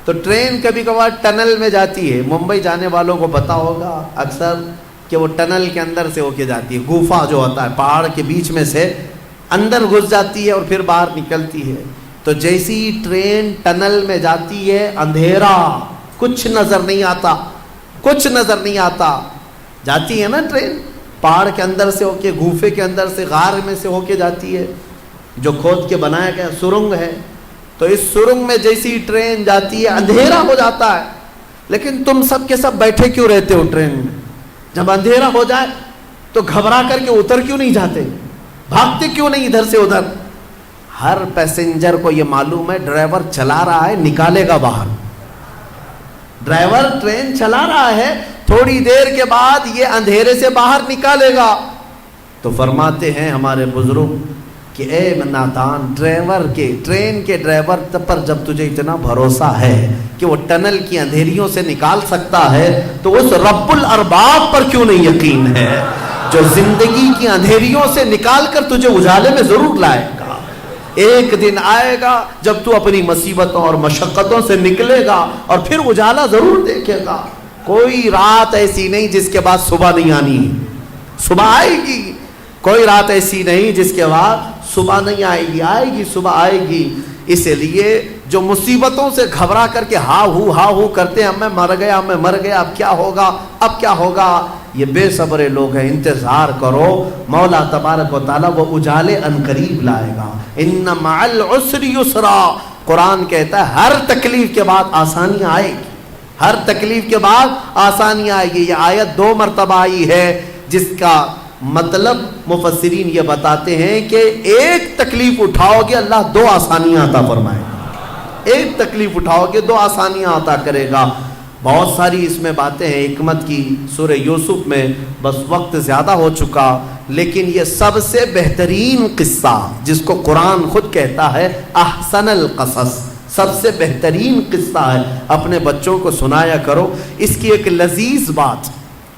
تو ٹرین کبھی کبھار ٹنل میں جاتی ہے۔ ممبئی جانے والوں کو پتہ ہوگا اکثر کہ وہ ٹنل کے اندر سے ہو کے جاتی ہے، گوفا جو ہوتا ہے پہاڑ کے بیچ میں سے اندر گھس جاتی ہے اور پھر باہر نکلتی ہے۔ تو جیسی ٹرین ٹنل میں جاتی ہے، اندھیرا، کچھ نظر نہیں آتا، کچھ نظر نہیں آتا، جاتی ہے نا ٹرین پہاڑ کے اندر سے ہو کے، گوفے کے اندر سے، غار میں سے ہو کے جاتی ہے، جو کھود کے بنایا گیا سرنگ ہے۔ تو اس سرنگ میں جیسی ٹرین جاتی ہے اندھیرا ہو جاتا ہے، لیکن تم سب کے سب بیٹھے کیوں رہتے ہو ٹرین میں؟ جب اندھیرا ہو جائے تو گھبرا کر کے اتر کیوں نہیں جاتے؟ بھاگتے کیوں نہیں ادھر سے ادھر؟ ہر پیسنجر کو یہ معلوم ہے ڈرائیور چلا رہا ہے، نکالے گا باہر۔ ڈرائیور ٹرین چلا رہا ہے، تھوڑی دیر کے بعد یہ اندھیرے سے باہر نکالے گا۔ تو فرماتے ہیں ہمارے بزرگ کہ اے نادان، ٹرین کے ڈرائیور پر جب تجھے اتنا بھروسہ ہے کہ وہ ٹنل کی اندھیریوں سے نکال سکتا ہے، تو اس رب الارباب پر کیوں نہیں یقین ہے جو زندگی کی اندھیریوں سے نکال کر تجھے اجالے میں ضرور لائے گا۔ ایک دن آئے گا جب تو اپنی مصیبتوں اور مشقتوں سے نکلے گا اور پھر اجالا ضرور دیکھے گا۔ کوئی رات ایسی نہیں جس کے بعد صبح نہیں آنی، صبح آئے گی۔ کوئی رات ایسی نہیں جس کے بعد صبح نہیں آئے گی، آئے گی، صبح آئے گی۔ اس لیے جو مصیبتوں سے گھبرا کر کے ہا ہو کرتے ہیں، میں مر گیا، میں مر گیا، اب کیا ہوگا، اب کیا ہوگا، یہ بے صبر لوگ ہیں۔ انتظار کرو، مولا تبارک و تعالیٰ وہ اجالے عنقریب لائے گا۔ ان مع العسر یسرا، قرآن کہتا ہے ہر تکلیف کے بعد آسانی آئے گی، ہر تکلیف کے بعد آسانی آئے گی۔ یہ آیت 2 مرتبہ آئی ہے، جس کا مطلب مفسرین یہ بتاتے ہیں کہ ایک تکلیف اٹھاؤ گے اللہ 2 آسانیاں عطا فرمائے گا، ایک تکلیف اٹھاؤ گے 2 آسانیاں عطا کرے گا۔ بہت ساری اس میں باتیں ہیں حکمت کی سورہ یوسف میں، بس وقت زیادہ ہو چکا، لیکن یہ سب سے بہترین قصہ جس کو قرآن خود کہتا ہے احسن القصص، سب سے بہترین قصہ ہے، اپنے بچوں کو سنایا کرو۔ اس کی ایک لذیذ بات،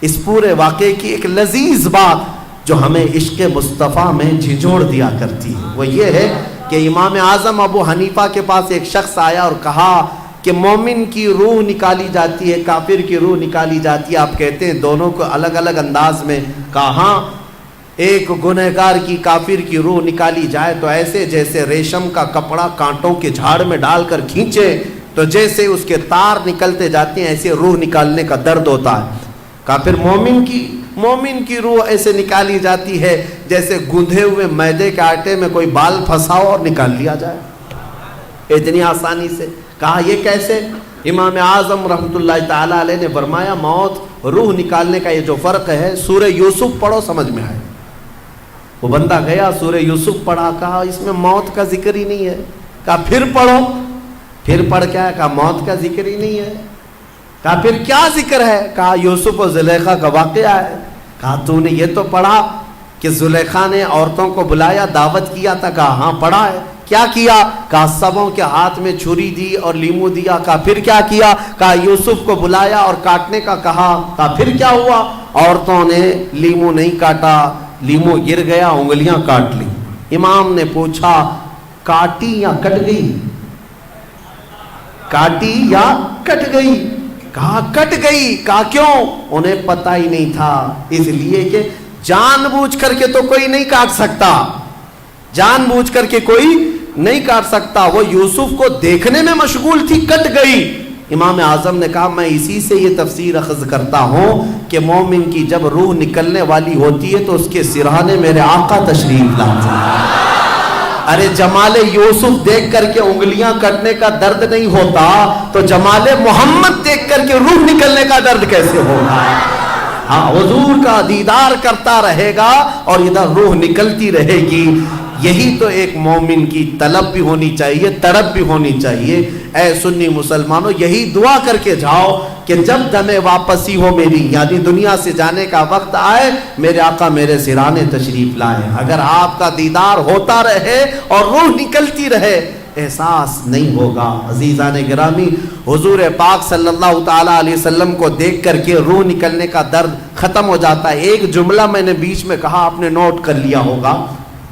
اس پورے واقعے کی ایک لذیذ بات جو ہمیں عشق مصطفیٰ میں جھنجھوڑ دیا کرتی ہے، وہ یہ ہے کہ امام اعظم ابو حنیفہ کے پاس ایک شخص آیا اور کہا کہ مومن کی روح نکالی جاتی ہے، کافر کی روح نکالی جاتی ہے، آپ کہتے ہیں دونوں کو الگ الگ انداز میں؟ کہا ہاں، ایک گنہگار کی کافر کی روح نکالی جائے تو ایسے جیسے ریشم کا کپڑا کانٹوں کے جھاڑ میں ڈال کر کھینچے تو جیسے اس کے تار نکلتے جاتے ہیں ایسے روح نکالنے کا درد ہوتا ہے۔ کافر مومن کی روح ایسے نکالی جاتی ہے جیسے گندھے ہوئے میدے کے آٹے میں کوئی بال پھنساؤ اور نکال لیا جائے، اتنی آسانی سے۔ کہا یہ کیسے؟ امام اعظم رحمۃ اللہ تعالی علیہ نے فرمایا موت روح نکالنے کا یہ جو فرق ہے، سورہ یوسف پڑھو سمجھ میں آئے۔ وہ بندہ گیا سورہ یوسف پڑھا، کہا اس میں موت کا ذکر ہی نہیں ہے۔ کہا پھر پڑھو، پھر پڑھ کیا ہے؟ کہا موت کا ذکر ہی نہیں ہے۔ کہا پھر کیا ذکر ہے؟ کہا یوسف و زلیخا کا واقعہ ہے۔ کہا تو نے یہ تو پڑھا کہ زلیخا نے عورتوں کو بلایا، دعوت کیا تھا؟ کہا ہاں پڑھا ہے۔ کیا کیا؟ کہا سبوں کے ہاتھ میں چھری دی اور لیمو دیا۔ کہا پھر کیا کیا؟ کہا یوسف کو بلایا اور کاٹنے کا کہا۔ کہا پھر کیا ہوا؟ عورتوں نے لیمو نہیں کاٹا، لیمو گر گیا، انگلیاں کاٹ لی۔ امام نے پوچھا کاٹی یا کٹ گئی؟ کاٹی یا کٹ گئی؟ کہا کٹ گئی۔ کہا کیوں؟ انہیں پتہ ہی نہیں تھا، اس لیے کہ جان بوجھ کر کے تو کوئی نہیں کاٹ سکتا، جان بوجھ کر کے کوئی نہیں کاٹ سکتا، وہ یوسف کو دیکھنے میں مشغول تھی، کٹ گئی۔ امام اعظم نے کہا میں اسی سے یہ تفسیر اخذ کرتا ہوں کہ مومن کی جب روح نکلنے والی ہوتی ہے تو اس کے سرہانے میرے آقا تشریف لاتے ہیں۔ ارے جمال یوسف دیکھ کر کے انگلیاں کٹنے کا درد نہیں ہوتا تو جمال محمد دیکھ کر کے روح نکلنے کا درد کیسے ہوگا؟ ہاں، حضور کا دیدار کرتا رہے گا اور ادھر روح نکلتی رہے گی۔ یہی تو ایک مومن کی طلب بھی ہونی چاہیے، تڑپ بھی ہونی چاہیے۔ اے سنی مسلمانوں، یہی دعا کر کے جاؤ کہ جب دم واپسی ہو میری، یعنی دنیا سے جانے کا وقت آئے، میرے آقا میرے سرانے تشریف لائے۔ اگر آپ کا دیدار ہوتا رہے اور روح نکلتی رہے، احساس نہیں ہوگا۔ عزیزان گرامی، حضور پاک صلی اللہ تعالی علیہ وسلم کو دیکھ کر کے روح نکلنے کا درد ختم ہو جاتا ہے۔ ایک جملہ میں نے بیچ میں کہا، آپ نے نوٹ کر لیا ہوگا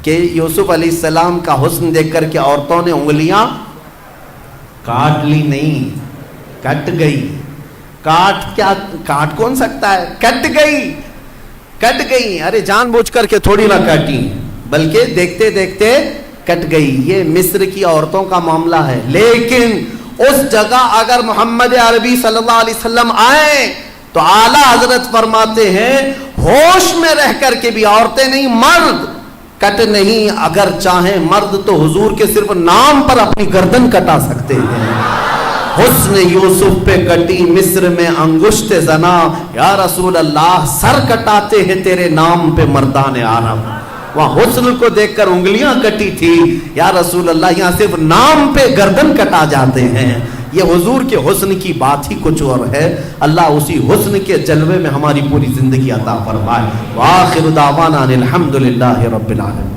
کہ یوسف علیہ السلام کا حسن دیکھ کر کے عورتوں نے انگلیاں کاٹ لی نہیں، کٹ گئی۔ کاٹ کون سکتا ہے؟ کٹ گئی۔ ارے جان بوجھ کر کے تھوڑی نہ کاٹی، بلکہ دیکھتے دیکھتے کٹ گئی۔ یہ مصر کی عورتوں کا معاملہ ہے، لیکن اس جگہ اگر محمد عربی صلی اللہ علیہ وسلم آئے تو اعلیٰ حضرت فرماتے ہیں ہوش میں رہ کر کے بھی عورتیں نہیں، مرد کٹ نہیں، اگر چاہیں مرد تو حضور کے صرف نام پر اپنی گردن کٹا سکتے ہیں۔ حسن یوسف پہ کٹی مصر میں انگشت زنا، یا رسول اللہ سر کٹاتے ہیں تیرے نام پہ مردان عرب۔ وہاں حسن کو دیکھ کر انگلیاں کٹی تھی، یا رسول اللہ یہاں صرف نام پہ گردن کٹا جاتے ہیں۔ یہ حضور کے حسن کی بات ہی کچھ اور ہے۔ اللہ اسی حسن کے جلوے میں ہماری پوری زندگی عطا فرمائے۔ وآخر دعوانا الحمدللہ رب العالمین۔